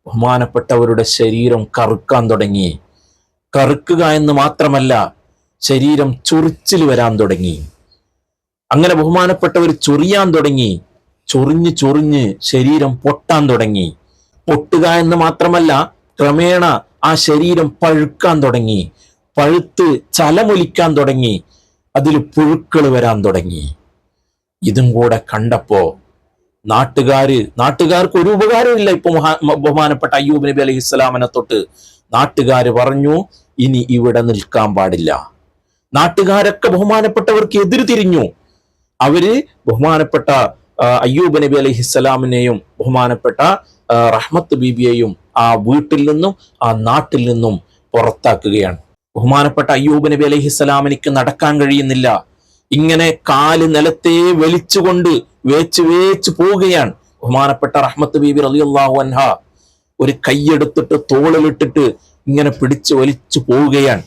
ബഹുമാനപ്പെട്ടവരുടെ ശരീരം കറുക്കാൻ തുടങ്ങി. കറുക്കുക എന്ന് മാത്രമല്ല, ശരീരം ചൊറിച്ചിൽ വരാൻ തുടങ്ങി. അങ്ങനെ ബഹുമാനപ്പെട്ടവർ ചൊറിയാൻ തുടങ്ങി. ചൊറിഞ്ഞ് ചൊറിഞ്ഞ് ശരീരം പൊട്ടാൻ തുടങ്ങി. പൊട്ടുക എന്ന് മാത്രമല്ല, ക്രമേണ ആ ശരീരം പഴുക്കാൻ തുടങ്ങി. പഴുത്ത് ചലമൊലിക്കാൻ തുടങ്ങി. അതിൽ പുഴുക്കൾ വരാൻ തുടങ്ങി. ഇതും കൂടെ കണ്ടപ്പോ നാട്ടുകാർക്ക് ഒരു ഉപകാരമില്ല. ഇപ്പൊ ബഹുമാനപ്പെട്ട അയ്യൂബ് നബി അലൈഹിസ്സലാമിനെ തൊട്ട് നാട്ടുകാര് പറഞ്ഞു, ഇനി ഇവിടെ നിൽക്കാൻ പാടില്ല. നാട്ടുകാരൊക്കെ ബഹുമാനപ്പെട്ടവർക്ക് എതിര് തിരിഞ്ഞു. അവര് ബഹുമാനപ്പെട്ട അയ്യൂബ് നബി അലൈഹിസ്സലാമിനെയും ബഹുമാനപ്പെട്ട റഹ്മത്ത് ബീബിയെയും ആ വീട്ടിൽ നിന്നും ആ നാട്ടിൽ നിന്നും പുറത്താക്കുകയാണ്. ബഹുമാനപ്പെട്ട അയ്യൂബ് നബി അലൈഹിസ്സലാമിനിക്ക് നടക്കാൻ കഴിയുന്നില്ല. ഇങ്ങനെ കാല് നിലത്തെ വലിച്ചുകൊണ്ട് വേച്ച് പോവുകയാണ്. ബഹുമാനപ്പെട്ട റഹ്മത്ത് ബീബി റളിയല്ലാഹു അൻഹ ഒരു കൈയെടുത്തിട്ട് തോളിലിട്ടിട്ട് ഇങ്ങനെ പിടിച്ചു വലിച്ചു പോവുകയാണ്.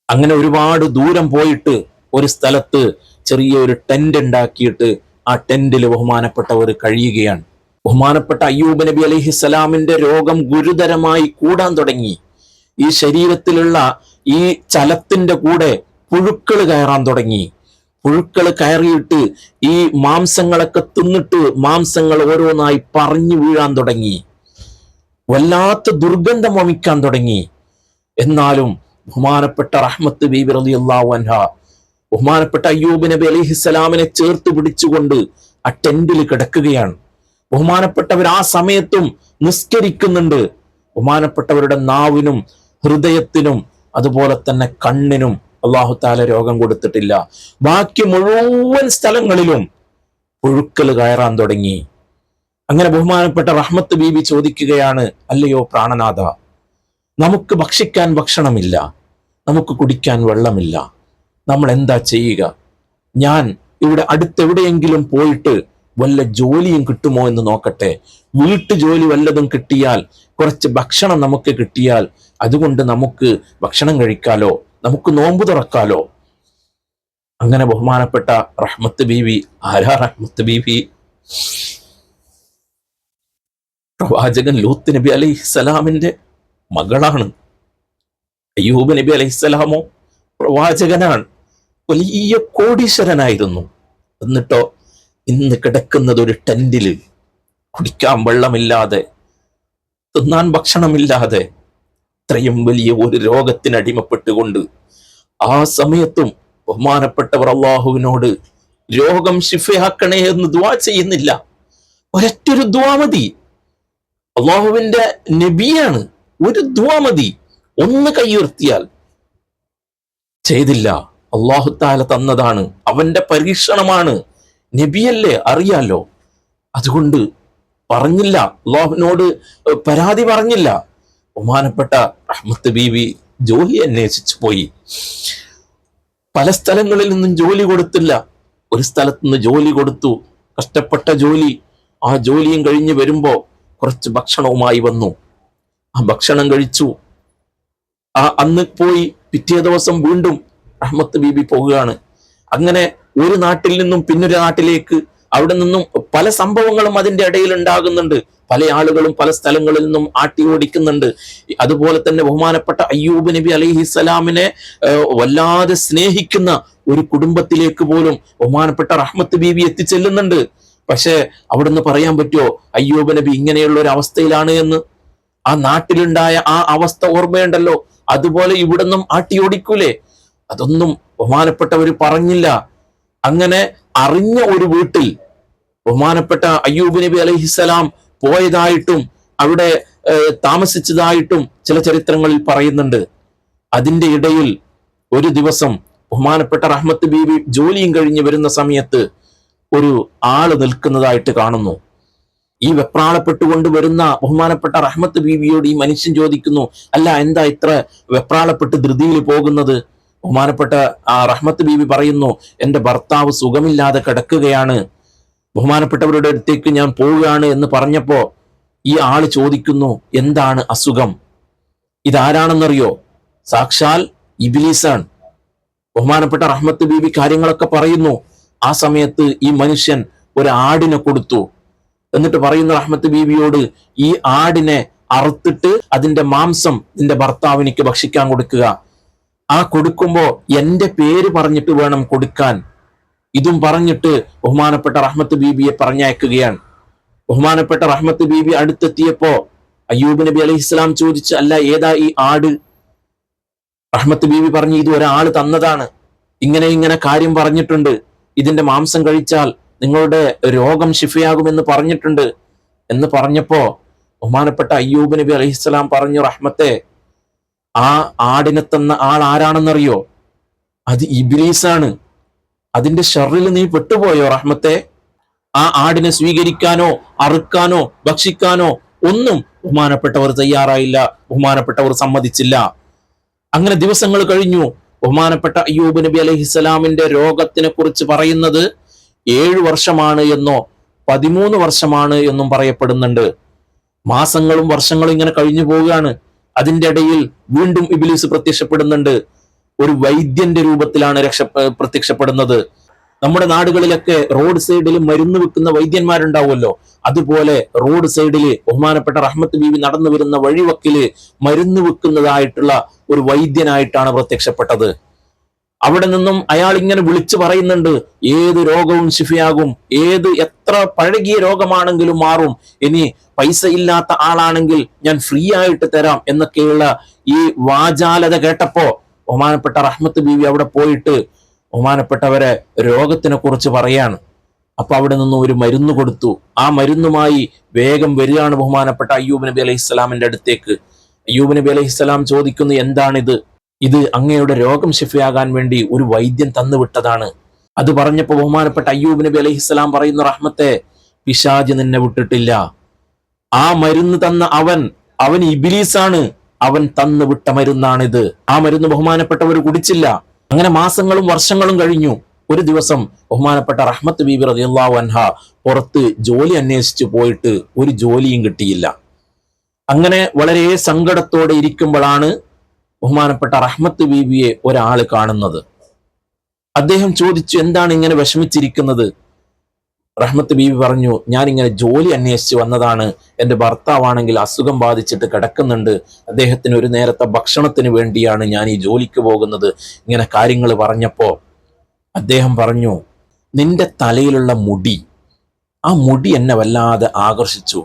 അങ്ങനെ ഒരുപാട് ദൂരം പോയിട്ട് ഒരു സ്ഥലത്ത് ചെറിയൊരു ടെന്റ് ഉണ്ടാക്കിയിട്ട് ആ ടെന്റിൽ ബഹുമാനപ്പെട്ടവർ കഴിയുകയാണ്. ബഹുമാനപ്പെട്ട അയ്യൂബ് നബി അലൈഹിസ്സലാമിന്റെ രോഗം ഗുരുതരമായി കൂടാൻ തുടങ്ങി. ഈ ശരീരത്തിലുള്ള ഈ ചലത്തിന്റെ കൂടെ പുഴുക്കൾ കയറാൻ തുടങ്ങി. പുഴുക്കൾ കയറിയിട്ട് ഈ മാംസങ്ങളൊക്കെ തിന്നിട്ട് മാംസങ്ങൾ ഓരോന്നായി പറഞ്ഞു വീഴാൻ തുടങ്ങി. വല്ലാത്ത ദുർഗന്ധം വമിക്കാൻ തുടങ്ങി. എന്നാലും ബഹുമാനപ്പെട്ട റഹ്മത്ത് ബീബി റളിയല്ലാഹു അൻഹ ബഹുമാനപ്പെട്ട അയ്യൂബ് നബി അലൈഹിസ്സലാമിനെ ചേർത്ത് പിടിച്ചുകൊണ്ട് ആ ടെന്റിൽ കിടക്കുകയാണ്. ബഹുമാനപ്പെട്ടവർ ആ സമയത്തും നിസ്കരിക്കുന്നുണ്ട്. ബഹുമാനപ്പെട്ടവരുടെ നാവിനും ഹൃദയത്തിനും അതുപോലെ തന്നെ കണ്ണിനും അല്ലാഹു തആല രോഗം കൊടുത്തിട്ടില്ല. ബാക്കി മുഴുവൻ സ്ഥലങ്ങളിലും പുഴുക്കൾ കയറാൻ തുടങ്ങി. അങ്ങനെ ബഹുമാനപ്പെട്ട റഹ്മത്ത് ബീബി ചോദിക്കുകയാണ്, അല്ലയോ പ്രാണനാഥ, നമുക്ക് ഭക്ഷിക്കാൻ ഭക്ഷണമില്ല, നമുക്ക് കുടിക്കാൻ വെള്ളമില്ല, നമ്മൾ എന്താ ചെയ്യുക? ഞാൻ ഇവിടെ അടുത്തെവിടെയെങ്കിലും പോയിട്ട് വല്ല ജോലിയും കിട്ടുമോ എന്ന് നോക്കട്ടെ. വീട്ടു ജോലി വല്ലതും കിട്ടിയാൽ, കുറച്ച് ഭക്ഷണം നമുക്ക് കിട്ടിയാൽ അതുകൊണ്ട് നമുക്ക് ഭക്ഷണം കഴിക്കാലോ, നമുക്ക് നോമ്പ് തുറക്കാലോ. അങ്ങനെ ബഹുമാനപ്പെട്ട റഹ്മത്ത് ബീവി, ആരാ റഹ്മത്ത് ബീവി? പ്രവാചകൻ ലൂത്ത് നബി അലൈഹിസ്സലാമിന്റെ മകളാണ്. അയ്യൂബ് നബി അലൈഹിസ്സലാമോ പ്രവാചകനാണ്, വലിയ കോടീശ്വരനായിരുന്നു. എന്നിട്ടോ ഇന്ന് കിടക്കുന്നത് ഒരു ടെന്റില്, കുടിക്കാൻ വെള്ളമില്ലാതെ, തിന്നാൻ ഭക്ഷണമില്ലാതെ, ഇത്രയും വലിയ ഒരു രോഗത്തിനടിമപ്പെട്ടുകൊണ്ട്. ആ സമയത്തും ബഹുമാനപ്പെട്ടവർ അള്ളാഹുവിനോട് രോഗം ശിഫയാക്കണേ എന്ന് ദുആ ചെയ്യുന്നില്ല. ഒരൊറ്റൊരു ദുആ മതി. അള്ളാഹുവിന്റെ നബിയാണ്, ഒരു ദുആ മതി, ഒന്ന് കൈയുയർത്തിയാൽ. ചെയ്തില്ല. അള്ളാഹു തആല തന്നതാണ്, അവന്റെ പരീക്ഷണമാണ്. നബിയല്ലേ, അറിയാലോ. അതുകൊണ്ട് പറഞ്ഞില്ല, അള്ളാഹുവിനോട് പരാതി പറഞ്ഞില്ല. ബഹുമാനപ്പെട്ട റഹ്മത്ത് ബീവി ജോലി അന്വേഷിച്ചു പോയി. പല സ്ഥലങ്ങളിൽ നിന്നും ജോലി കൊടുത്തില്ല. ഒരു സ്ഥലത്ത് നിന്ന് ജോലി കൊടുത്തു, കഷ്ടപ്പെട്ട ജോലി. ആ ജോലിയും കഴിഞ്ഞ് വരുമ്പോ കുറച്ച് ഭക്ഷണവുമായി വന്നു. ആ ഭക്ഷണം കഴിച്ചു. അന്ന് പോയി പിറ്റേ ദിവസം വീണ്ടും റഹ്മത്ത് ബീബി പോവുകയാണ്. അങ്ങനെ ഒരു നാട്ടിൽ നിന്നും പിന്നൊരു നാട്ടിലേക്ക്, അവിടെ നിന്നും പല സംഭവങ്ങളും അതിന്റെ ഇടയിൽ ഉണ്ടാകുന്നുണ്ട്. പല ആളുകളും പല സ്ഥലങ്ങളിൽ നിന്നും ആട്ടി ഓടിക്കുന്നുണ്ട്. അതുപോലെ തന്നെ ബഹുമാനപ്പെട്ട അയ്യൂബ് നബി അലൈഹിസ്സലാമിനെ വല്ലാതെ സ്നേഹിക്കുന്ന ഒരു കുടുംബത്തിലേക്ക് പോലും ബഹുമാനപ്പെട്ട റഹ്മത്ത് ബീബി എത്തിച്ചെല്ലുന്നുണ്ട്. പക്ഷെ അവിടുന്ന് പറയാൻ പറ്റുമോ അയ്യൂബ് നബി ഇങ്ങനെയുള്ള ഒരു അവസ്ഥയിലാണ് എന്ന്? ആ നാട്ടിലുണ്ടായ ആ അവസ്ഥ ഓർമ്മയുണ്ടല്ലോ, അതുപോലെ ഇവിടുന്നും ആട്ടി ഓടിക്കൂലേ? അതൊന്നും ബഹുമാനപ്പെട്ടവർ പറഞ്ഞില്ല. അങ്ങനെ അറിഞ്ഞ ഒരു വീട്ടിൽ ബഹുമാനപ്പെട്ട അയ്യൂബ് നബി അലൈഹിസ്സലാം പോയതായിട്ടും അവിടെ താമസിച്ചതായിട്ടും ചില ചരിത്രങ്ങളിൽ പറയുന്നുണ്ട്. അതിന്റെ ഇടയിൽ ഒരു ദിവസം ബഹുമാനപ്പെട്ട റഹ്മത്ത് ബീവി ജോലിയും കഴിഞ്ഞ് വരുന്ന സമയത്ത് ഒരു ആള് നിൽക്കുന്നതായിട്ട് കാണുന്നു. ഈ വെപ്രാളപ്പെട്ടുകൊണ്ട് വരുന്ന ബഹുമാനപ്പെട്ട റഹ്മത്ത് ബീവിയോട് ഈ മനുഷ്യൻ ചോദിക്കുന്നു, അല്ല, എന്താ ഇത്ര വെപ്രാളപ്പെട്ട് ധൃതിയിൽ പോകുന്നത്? ബഹുമാനപ്പെട്ട റഹ്മത്ത് ബീവി പറയുന്നു, എന്റെ ഭർത്താവ് സുഖമില്ലാതെ കിടക്കുകയാണ്, ബഹുമാനപ്പെട്ടവരുടെ അടുത്തേക്ക് ഞാൻ പോവുകയാണ് എന്ന് പറഞ്ഞപ്പോ ഈ ആള് ചോദിക്കുന്നു, എന്താണ് അസുഖം? ഇതാരാണെന്നറിയോ? സാക്ഷാൽ ഇബ്ലീസാണ്. ബഹുമാനപ്പെട്ട റഹ്മത്ത് ബീവി കാര്യങ്ങളൊക്കെ പറയുന്നു. ആ സമയത്ത് ഈ മനുഷ്യൻ ഒരു ആടിനെ കൊടുത്തു. എന്നിട്ട് പറയുന്ന റഹ്മത്ത് ബീവിയോട്, ഈ ആടിനെ അറുത്തിട്ട് അതിന്റെ മാംസം നിന്റെ ഭർത്താവിനിക്ക് ഭക്ഷിക്കാൻ കൊടുക്കുക. ആ കൊടുക്കുമ്പോ എന്റെ പേര് പറഞ്ഞിട്ട് വേണം കൊടുക്കാൻ. ഇതും പറഞ്ഞിട്ട് ബഹുമാനപ്പെട്ട റഹ്മത്ത് ബീവിയെ പറഞ്ഞയക്കുകയാണ്. ബഹുമാനപ്പെട്ട റഹ്മത്ത് ബീവി അടുത്തെത്തിയപ്പോ അയ്യൂബ് നബി അലൈഹിസ്സലാം ചോദിച്ചു, അല്ല, ഏതാ ഈ ആട്? റഹ്മത്ത് ബീവി പറഞ്ഞു, ഇത് ഒരാൾ തന്നതാണ്, ഇങ്ങനെ ഇങ്ങനെ കാര്യം പറഞ്ഞിട്ടുണ്ട്, ഇതിന്റെ മാംസം കഴിച്ചാൽ നിങ്ങളുടെ രോഗം ശിഫയാകുമെന്ന് പറഞ്ഞിട്ടുണ്ട് എന്ന് പറഞ്ഞപ്പോ ബഹുമാനപ്പെട്ട അയ്യൂബ് നബി അലൈഹിസ്സലാം പറഞ്ഞു, റഹ്മത്തെ, ആ ആടിനെ തന്ന ആൾ ആരാണെന്നറിയോ? അത് ഇബ്ലീസാണ്. അതിന്റെ ഷർറിൽ നീ പെട്ടുപോയോ റഹ്മത്തെ? ആ ആടിനെ സ്വീകരിക്കാനോ അറുക്കാനോ ഭക്ഷിക്കാനോ ഒന്നും ബഹുമാനപ്പെട്ടവർ തയ്യാറായില്ല, ബഹുമാനപ്പെട്ടവർ സമ്മതിച്ചില്ല. അങ്ങനെ ദിവസങ്ങൾ കഴിഞ്ഞു. ബഹുമാനപ്പെട്ട അയ്യൂബ് നബി അലൈഹിസ്സലാമിന്റെ രോഗത്തിനെ കുറിച്ച് പറയുന്നത് 7 വർഷമാണ് എന്നോ 13 വർഷമാണ് എന്നും പറയപ്പെടുന്നുണ്ട്. മാസങ്ങളും വർഷങ്ങളും ഇങ്ങനെ കഴിഞ്ഞു പോവുകയാണ്. അതിന്റെ ഇടയിൽ വീണ്ടും ഇബ്ലീസ് പ്രത്യക്ഷപ്പെടുന്നുണ്ട്. ഒരു വൈദ്യന്റെ രൂപത്തിലാണ് പ്രത്യക്ഷപ്പെടുന്നത്. നമ്മുടെ നാടുകളിലൊക്കെ റോഡ് സൈഡിൽ മരുന്ന് വെക്കുന്ന വൈദ്യന്മാരുണ്ടാവുമല്ലോ, അതുപോലെ റോഡ് സൈഡില് ബഹുമാനപ്പെട്ട റഹ്മത്ത് ബീവി നടന്നു വരുന്ന വഴിവക്കില് മരുന്ന് വെക്കുന്നതായിട്ടുള്ള ഒരു വൈദ്യനായിട്ടാണ് പ്രത്യക്ഷപ്പെട്ടത്. അവിടെ നിന്നും അയാൾ ഇങ്ങനെ വിളിച്ചു പറയുന്നുണ്ട്, ഏത് രോഗവും ശിഫയാകും, എത്ര പഴകിയ രോഗമാണെങ്കിലും മാറും, ഇനി പൈസ ഇല്ലാത്ത ആളാണെങ്കിൽ ഞാൻ ഫ്രീ ആയിട്ട് തരാം എന്നൊക്കെയുള്ള ഈ വാചാലത കേട്ടപ്പോ ബഹുമാനപ്പെട്ട റഹ്മത്ത് ബീവി അവിടെ പോയിട്ട് ബഹുമാനപ്പെട്ടവരെ രോഗത്തിനെ കുറിച്ച് പറയാണ്. അപ്പൊ അവിടെ നിന്ന് ഒരു മരുന്ന് കൊടുത്തു. ആ മരുന്നുമായി വേഗം വരികയാണ് ബഹുമാനപ്പെട്ട അയ്യൂബ് നബി അലൈഹിസ്സലാമിന്റെ അടുത്തേക്ക്. അയ്യൂബ് നബി അലൈഹിസ്സലാം ചോദിക്കുന്നു, എന്താണിത്? ഇത് അങ്ങയുടെ രോഗം ശിഫയാകാൻ വേണ്ടി ഒരു വൈദ്യൻ തന്നുവിട്ടതാണ്. അത് പറഞ്ഞപ്പോ ബഹുമാനപ്പെട്ട അയ്യൂബ് നബി അലൈഹിസ്സലാം പറയുന്നു, റഹ്മത്തെ, പിശാച് നിന്നെ വിട്ടിട്ടില്ല. ആ മരുന്ന് തന്ന അവൻ ഇബ്ലീസാണ്. അവൻ തന്നു വിട്ട മരുന്നാണിത്. ആ മരുന്ന് ബഹുമാനപ്പെട്ടവർ കുടിച്ചില്ല. അങ്ങനെ മാസങ്ങളും വർഷങ്ങളും കഴിഞ്ഞു. ഒരു ദിവസം ബഹുമാനപ്പെട്ട റഹ്മത്ത് ബീബി റളിയല്ലാഹു അൻഹ പുറത്ത് ജോലി അന്വേഷിച്ചു പോയിട്ട് ഒരു ജോലിയും കിട്ടിയില്ല. അങ്ങനെ വളരെ സങ്കടത്തോടെ ഇരിക്കുമ്പോഴാണ് ബഹുമാനപ്പെട്ട റഹ്മത്ത് ബീബിയെ ഒരാൾ കാണുന്നത്. അദ്ദേഹം ചോദിച്ചു, എന്താണ് ഇങ്ങനെ വിഷമിച്ചിരിക്കുന്നത്? റഹ്മത്ത് ബീബി പറഞ്ഞു, ഞാൻ ഇങ്ങനെ ജോലി അന്വേഷിച്ച് വന്നതാണ്. എൻ്റെ ഭർത്താവാണെങ്കിൽ അസുഖം ബാധിച്ചിട്ട് കിടക്കുന്നുണ്ട്. അദ്ദേഹത്തിന് ഒരു നേരത്തെ ഭക്ഷണത്തിന് വേണ്ടിയാണ് ഞാൻ ഈ ജോലിക്ക് പോകുന്നത്. ഇങ്ങനെ കാര്യങ്ങൾ പറഞ്ഞപ്പോ അദ്ദേഹം പറഞ്ഞു, നിന്റെ തലയിലുള്ള മുടി, ആ മുടി എന്നെ വല്ലാതെ ആകർഷിച്ചു.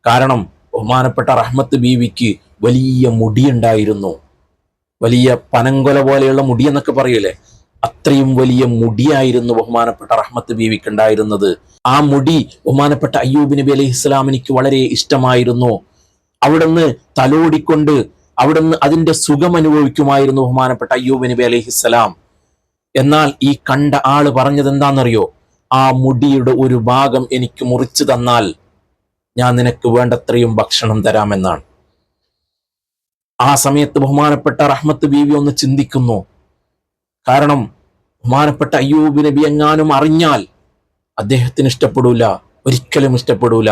കാരണം ബഹുമാനപ്പെട്ട റഹ്മത്ത് ബീവിക്ക് വലിയ മുടിയുണ്ടായിരുന്നു. വലിയ പനങ്കൊല പോലെയുള്ള മുടി എന്നൊക്കെ പറയൂലേ, അത്രയും വലിയ മുടിയായിരുന്നു ബഹുമാനപ്പെട്ട റഹ്മത്ത് ബീവിക്ക് ഉണ്ടായിരുന്നത്. ആ മുടി ബഹുമാനപ്പെട്ട അയ്യൂബ് നബി അലൈഹിസ്സലാമിനിക്ക് വളരെ ഇഷ്ടമായിരുന്നു. അവിടുന്ന് തലോടിക്കൊണ്ട് അവിടുന്ന് അതിന്റെ സുഖം അനുഭവിക്കുമായിരുന്നു ബഹുമാനപ്പെട്ട അയ്യൂബ് നബി അലൈഹിസ്സലാം. എന്നാൽ ഈ കണ്ട ആള് പറഞ്ഞത് എന്താണെന്നറിയോ? ആ മുടിയുടെ ഒരു ഭാഗം എനിക്ക് മുറിച്ചു തന്നാൽ ഞാൻ നിനക്ക് വേണ്ടത്രയും ഭക്ഷണം തരാമെന്നാണ്. ആ സമയത്ത് ബഹുമാനപ്പെട്ട റഹ്മത്ത് ബീവി ഒന്ന് ചിന്തിക്കുന്നു. കാരണം ബഹുമാനപ്പെട്ട അയ്യൂബ് നബി എങ്ങാനും അറിഞ്ഞാൽ അദ്ദേഹത്തിന് ഇഷ്ടപ്പെടൂല, ഒരിക്കലും ഇഷ്ടപ്പെടൂല.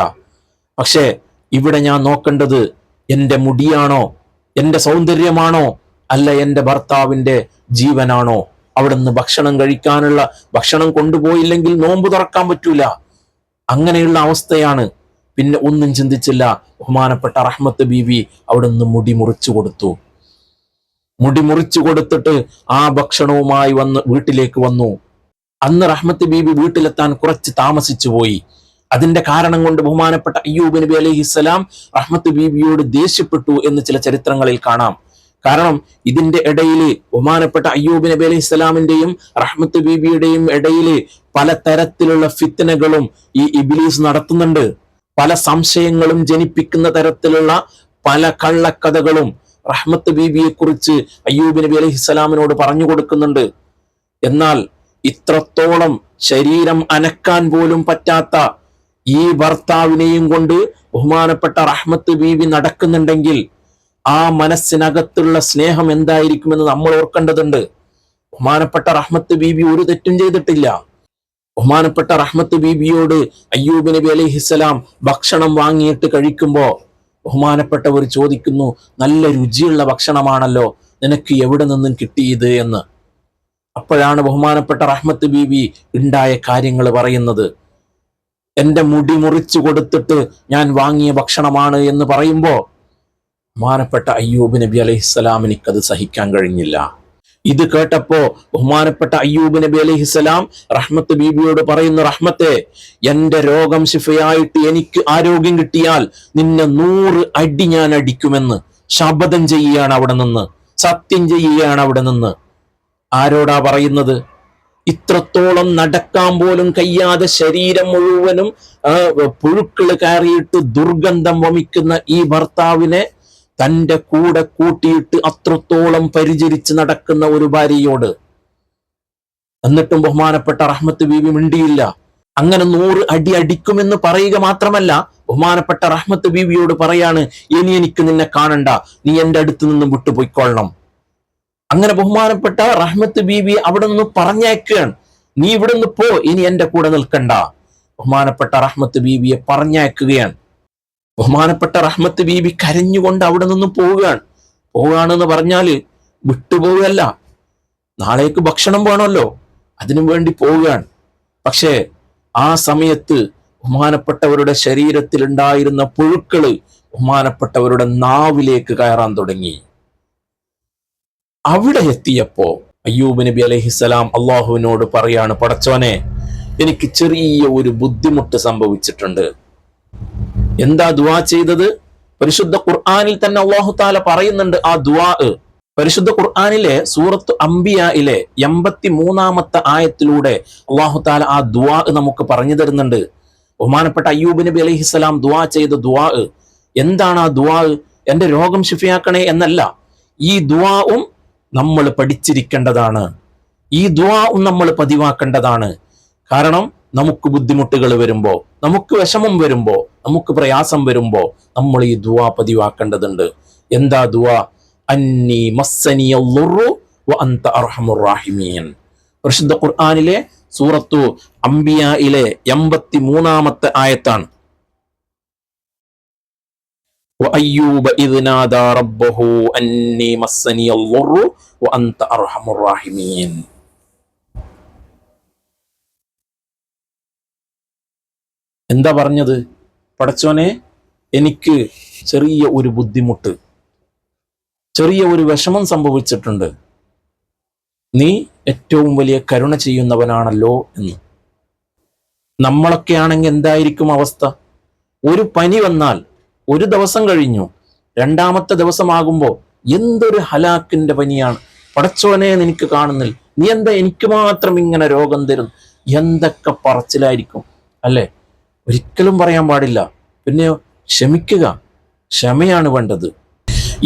പക്ഷേ ഇവിടെ ഞാൻ നോക്കേണ്ടത് എൻ്റെ മുടിയാണോ, എൻ്റെ സൗന്ദര്യമാണോ, അല്ല എൻ്റെ ഭർത്താവിൻ്റെ ജീവനാണോ? അവിടുന്ന് ഭക്ഷണം കഴിക്കാനുള്ള ഭക്ഷണം കൊണ്ടുപോയില്ലെങ്കിൽ നോമ്പ് തുറക്കാൻ പറ്റൂല. അങ്ങനെയുള്ള അവസ്ഥയാണ്. പിന്നെ ഒന്നും ചിന്തിച്ചില്ല. ബഹുമാനപ്പെട്ട റഹ്മത്ത് ബീവി അവിടുന്ന് മുടി മുറിച്ചു കൊടുത്തു. മുടി മുറിച്ചു കൊടുത്തിട്ട് ആ ഭക്ഷണവുമായി വീട്ടിലേക്ക് വന്നു. അന്ന് റഹ്മത്ത് ബീബി വീട്ടിലെത്താൻ കുറച്ച് താമസിച്ചു പോയി. അതിന്റെ കാരണം കൊണ്ട് ബഹുമാനപ്പെട്ട അയ്യൂബ് നബി അലൈഹിസ്സലാം റഹ്മത്ത് ബീബിയോട് ദേഷ്യപ്പെട്ടു എന്ന് ചില ചരിത്രങ്ങളിൽ കാണാം. കാരണം ഇതിന്റെ ഇടയിൽ ബഹുമാനപ്പെട്ട അയ്യൂബ് നബി അലൈഹിസ്സലാമിന്റെയും റഹ്മത്ത് ബീബിയുടെയും ഇടയിൽ പല തരത്തിലുള്ള ഫിത്നകളും ഈ ഇബ്ലീസ് നടത്തുന്നുണ്ട്. പല സംശയങ്ങളും ജനിപ്പിക്കുന്ന തരത്തിലുള്ള പല കള്ളക്കഥകളും റഹ്മത്ത് ബീബിയെ കുറിച്ച് അയ്യൂബ് നബി അലൈഹിസ്സലാമിനോട് പറഞ്ഞു കൊടുക്കുന്നുണ്ട്. എന്നാൽ ഇത്രത്തോളം ശരീരം അനക്കാൻ പോലും പറ്റാത്ത ഈ ഭർത്താവിനെയും കൊണ്ട് ബഹുമാനപ്പെട്ട റഹ്മത്ത് ബീബി നടക്കുന്നുണ്ടെങ്കിൽ ആ മനസ്സിനകത്തുള്ള സ്നേഹം എന്തായിരിക്കുമെന്ന് നമ്മൾ ഓർക്കേണ്ടതുണ്ട്. ബഹുമാനപ്പെട്ട റഹ്മത്ത് ബീബി ഒരു തെറ്റും ചെയ്തിട്ടില്ല. ബഹുമാനപ്പെട്ട റഹ്മത്ത് ബീബിയോട് അയ്യൂബ് നബി അലൈഹിസ്സലാം ഭക്ഷണം വാങ്ങിയിട്ട് കഴിക്കുമ്പോ ബഹുമാനപ്പെട്ടവർ ചോദിക്കുന്നു, നല്ല രുചിയുള്ള ഭക്ഷണമാണല്ലോ, നിനക്ക് എവിടെ നിന്നും കിട്ടിയത് എന്ന്. അപ്പോഴാണ് ബഹുമാനപ്പെട്ട റഹ്മത്ത് ബീബി ഉണ്ടായ കാര്യങ്ങൾ പറയുന്നത്. എന്റെ മുടി മുറിച്ചു കൊടുത്തിട്ട് ഞാൻ വാങ്ങിയ ഭക്ഷണമാണ് എന്ന് പറയുമ്പോ ബഹുമാനപ്പെട്ട അയ്യൂബ് നബി അലൈഹിസ്സലാമിനിക്കത് സഹിക്കാൻ കഴിഞ്ഞില്ല. ഇത് കേട്ടപ്പോ ബഹുമാനപ്പെട്ട അയ്യൂബ് നബി അലൈഹിസ്സലാം റഹ്മത്ത് ബീബിയോട് പറയുന്നു, റഹ്മത്തെ, എന്റെ രോഗം ശിഫയായിട്ട് എനിക്ക് ആരോഗ്യം കിട്ടിയാൽ നിന്നെ 100 അടി ഞാൻ അടിക്കുമെന്ന് ശപഥം ചെയ്യുകയാണ് അവിടെ നിന്ന്, സത്യം ചെയ്യുകയാണ് അവിടെ നിന്ന്. ആരോടാ പറയുന്നത്? ഇത്രത്തോളം നടക്കാൻ പോലും കഴിയാതെ ശരീരം മുഴുവനും പുഴുക്കൾ കയറിയിട്ട് ദുർഗന്ധം വമിക്കുന്ന ഈ ഭർത്താവിനെ തന്റെ കൂടെ കൂട്ടിയിട്ട് അത്രത്തോളം പരിചരിച്ച് നടക്കുന്ന ഒരു ഭാര്യയോട്. എന്നിട്ടും ബഹുമാനപ്പെട്ട റഹ്മത്ത് ബീബി മിണ്ടിയില്ല. അങ്ങനെ 100 അടി അടിക്കുമെന്ന് പറയുക മാത്രമല്ല, ബഹുമാനപ്പെട്ട റഹ്മത്ത് ബീബിയോട് പറയാണ്, ഇനി എനിക്ക് നിന്നെ കാണണ്ട, നീ എന്റെ അടുത്ത് നിന്നും വിട്ടുപോയിക്കൊള്ളണം. അങ്ങനെ ബഹുമാനപ്പെട്ട റഹ്മത്ത് ബീബി അവിടെ നിന്ന് പറഞ്ഞയക്കുകയാണ്, നീ ഇവിടെ നിന്ന് പോ, ഇനി എന്റെ കൂടെ നിൽക്കണ്ട. ബഹുമാനപ്പെട്ട റഹ്മത്ത് ബീബിയെ പറഞ്ഞയക്കുകയാണ്. ബഹുമാനപ്പെട്ട റഹ്മത്ത് ബീബി കരഞ്ഞുകൊണ്ട് അവിടെ നിന്ന് പോവുകയാണെന്ന് പറഞ്ഞാല് വിട്ടുപോവുകയല്ല, നാളേക്ക് ഭക്ഷണം വേണമല്ലോ, അതിനു വേണ്ടി പോവുകയാണ്. പക്ഷേ ആ സമയത്ത് ബഹുമാനപ്പെട്ടവരുടെ ശരീരത്തിൽ ഉണ്ടായിരുന്ന പുഴുക്കള് ബഹുമാനപ്പെട്ടവരുടെ നാവിലേക്ക് കയറാൻ തുടങ്ങി. അവിടെ എത്തിയപ്പോ അയ്യൂബ് നബി അലൈഹിസ്സലാം അള്ളാഹുവിനോട് പറയാണ്, പടച്ചോനെ, എനിക്ക് ചെറിയ ഒരു ബുദ്ധിമുട്ട് സംഭവിച്ചിട്ടുണ്ട്. എന്താ ദുആ ചെയ്തത്? പരിശുദ്ധ ഖുർആനിൽ തന്നെ അല്ലാഹു തആല പറയുന്നുണ്ട് ആ ദുആ. പരിശുദ്ധ ഖുർആനിലെ സൂറത്ത് അംബിയയിലെ 83-ാമത്തെ ആയത്തിലൂടെ അല്ലാഹു തആല ആ ദുആ നമുക്ക് പറഞ്ഞു തരുന്നുണ്ട്. ബഹുമാനപ്പെട്ട അയ്യൂബ് നബി അലൈഹിസ്സലാം ദുആ ചെയ്ത ദുആ എന്താണ്? ആ ദുആ എന്റെ രോഗം ശിഫയാക്കണേ എന്നല്ല. ഈ ദുആവും നമ്മൾ പഠിച്ചിരിക്കേണ്ടതാണ്, ഈ ദുആവും നമ്മൾ പതിവാക്കേണ്ടതാണ്. കാരണം നമുക്ക് ബുദ്ധിമുട്ടുകൾ വരുമ്പോ, നമുക്ക് വിഷമം വരുമ്പോ, നമുക്ക് പ്രയാസം വരുമ്പോ നമ്മൾ ഈ ദുആ പതിവാക്കേണ്ടതുണ്ട്. എന്താ ദുആ? അന്നി മസ്സനിയൽ ളുറു വ അൻത അർഹമുർ റഹീമീൻ. പരിശുദ്ധ ഖുർആനിലെ സൂറത്തു അംബിയയിലെ 83-ാമത്തെ ആയത്താണ്. വഅയ്യൂബ ഇദ് നാദാ റബ്ബഹു അന്നി മസ്സനിയൽ ളുറു വ അൻത അർഹമുർ റഹീമീൻ. എന്താ പറഞ്ഞത്? പടച്ചോനെ, എനിക്ക് ചെറിയ ഒരു ബുദ്ധിമുട്ട്, ചെറിയ ഒരു വിഷമം സംഭവിച്ചിട്ടുണ്ട്, നീ ഏറ്റവും വലിയ കരുണ ചെയ്യുന്നവനാണല്ലോ എന്ന്. നമ്മളൊക്കെ ആണെങ്കിൽ എന്തായിരിക്കും അവസ്ഥ? ഒരു പനി വന്നാൽ ഒരു ദിവസം കഴിഞ്ഞു, 2-ാമത്തെ ദിവസമാകുമ്പോ എന്തൊരു ഹലാക്കിന്റെ പനിയാണ്, പടച്ചോനെ നിനക്ക് കാണുന്നില്ല, നീ എന്താ എനിക്ക് മാത്രം ഇങ്ങനെ രോഗം തരുന്നു, എന്തൊക്കെ പറച്ചിലായിരിക്കും അല്ലെ? ഒരിക്കലും പറയാൻ പാടില്ല. പിന്നെ ക്ഷമിക്കുക, ക്ഷമയാണ് വേണ്ടത്.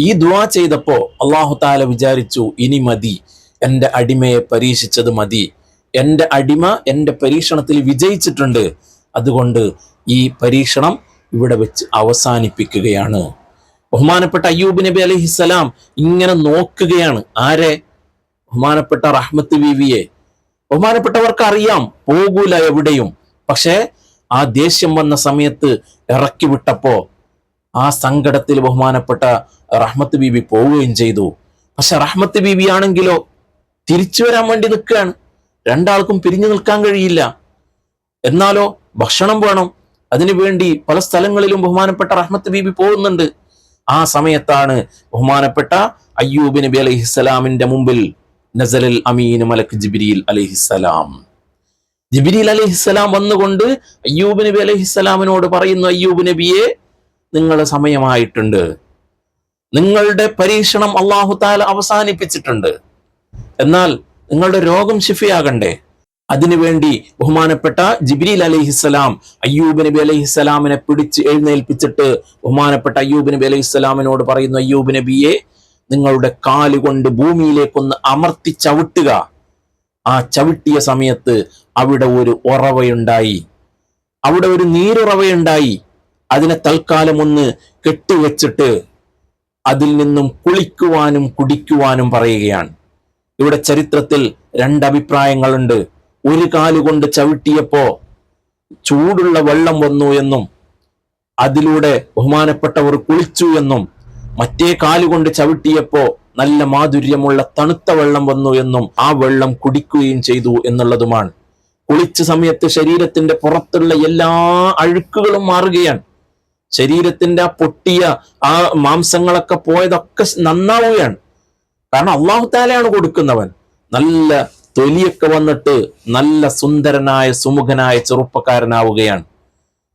ഈ ദുആ ചെയ്തപ്പോ അല്ലാഹു തആല വിചാരിച്ചു, ഇനി മതി, എൻ്റെ അടിമയെ പരീക്ഷിച്ചത് മതി, എൻ്റെ അടിമ എൻ്റെ പരീക്ഷണത്തിൽ വിജയിച്ചിട്ടുണ്ട്, അതുകൊണ്ട് ഈ പരീക്ഷണം ഇവിടെ വെച്ച് അവസാനിപ്പിക്കുകയാണ്. ബഹുമാനപ്പെട്ട അയ്യൂബ് നബി അലൈഹിസ്സലാം ഇങ്ങനെ നോക്കുകയാണ്. ആരെ? ബഹുമാനപ്പെട്ട റഹ്മത്ത് ബീവിയെ. ബഹുമാനപ്പെട്ടവർക്ക് അറിയാം പോകൂല എവിടെയും. പക്ഷേ ആ ദേഷ്യം വന്ന സമയത്ത് ഇറക്കി വിട്ടപ്പോ ആ സങ്കടത്തിൽ ബഹുമാനപ്പെട്ട റഹ്മത്ത് ബീബി പോവുകയും ചെയ്തു. പക്ഷെ റഹ്മത്ത് ബീബി ആണെങ്കിലോ തിരിച്ചു വരാൻ വേണ്ടി നിൽക്കുകയാണ്. രണ്ടാൾക്കും പിരിഞ്ഞു നിൽക്കാൻ കഴിയില്ല. എന്നാലോ ഭക്ഷണം വേണം, അതിനുവേണ്ടി പല സ്ഥലങ്ങളിലും ബഹുമാനപ്പെട്ട റഹ്മത്ത് ബീബി പോകുന്നുണ്ട്. ആ സമയത്താണ് ബഹുമാനപ്പെട്ട അയ്യൂബ് നബി അലൈഹിസ്സലാമിന്റെ മുമ്പിൽ നസലൽ അമീൻ മലക്ക് ജിബ്രീൽ അലൈഹിസ്സലാം. ജിബ്രീൽ അലൈഹിസ്സലാം വന്നുകൊണ്ട് അയ്യൂബ് നബി അലൈഹിസ്സലാമിനോട് പറയുന്നു, അയ്യൂബ് നബിയെ, നിങ്ങളുടെ സമയമായിട്ടുണ്ട്, നിങ്ങളുടെ പരീക്ഷണം അല്ലാഹു തആല അവസാനിപ്പിച്ചിട്ടുണ്ട്. എന്നാൽ നിങ്ങളുടെ രോഗം ശിഫയാകണ്ടേ? അതിനുവേണ്ടി ബഹുമാനപ്പെട്ട ജിബ്രീൽ അലൈഹിസ്സലാം അയ്യൂബ് നബി അലൈഹിസ്സലാമിനെ പിടിച്ച് എഴുന്നേൽപ്പിച്ചിട്ട് ബഹുമാനപ്പെട്ട അയ്യൂബ് നബി അലൈഹിസ്സലാമിനോട് പറയുന്നു, അയ്യൂബ് നബിയെ, നിങ്ങളുടെ കാലുകൊണ്ട് ഭൂമിയിലേക്കൊന്ന് അമർത്തി ചവിട്ടുക. ആ ചവിട്ടിയ സമയത്ത് അവിടെ ഒരു ഉറവയുണ്ടായി, അവിടെ ഒരു നീരുറവയുണ്ടായി. അതിനെ തൽക്കാലം ഒന്ന് കെട്ടിവെച്ചിട്ട് അതിൽ നിന്നും കുളിക്കുവാനും കുടിക്കുവാനും പറയുകയാണ്. ഇവിടെ ചരിത്രത്തിൽ 2 അഭിപ്രായങ്ങളുണ്ട്. ഒരു കാലുകൊണ്ട് ചവിട്ടിയപ്പോ ചൂടുള്ള വെള്ളം വന്നു എന്നും അതിലൂടെ ബഹുമാനപ്പെട്ടവർ കുളിച്ചു എന്നും മറ്റേ കാലുകൊണ്ട് ചവിട്ടിയപ്പോ നല്ല മാധുര്യമുള്ള തണുത്ത വെള്ളം വന്നു എന്നും ആ വെള്ളം കുടിക്കുകയും ചെയ്തു എന്നുള്ളതുമാണ്. കുളിച്ച സമയത്ത് ശരീരത്തിന്റെ പുറത്തുള്ള എല്ലാ അഴുക്കുകളും മാറുകയാണ്. ശരീരത്തിന്റെ ആ പൊട്ടിയ ആ മാംസങ്ങളൊക്കെ പോയതൊക്കെ നന്നാവുകയാണ്. കാരണം അള്ളാഹു തആലയാണ് കൊടുക്കുന്നവൻ. നല്ല തൊലിയൊക്കെ വന്നിട്ട് നല്ല സുന്ദരനായ സുമുഖനായ ചെറുപ്പക്കാരനാവുകയാണ്.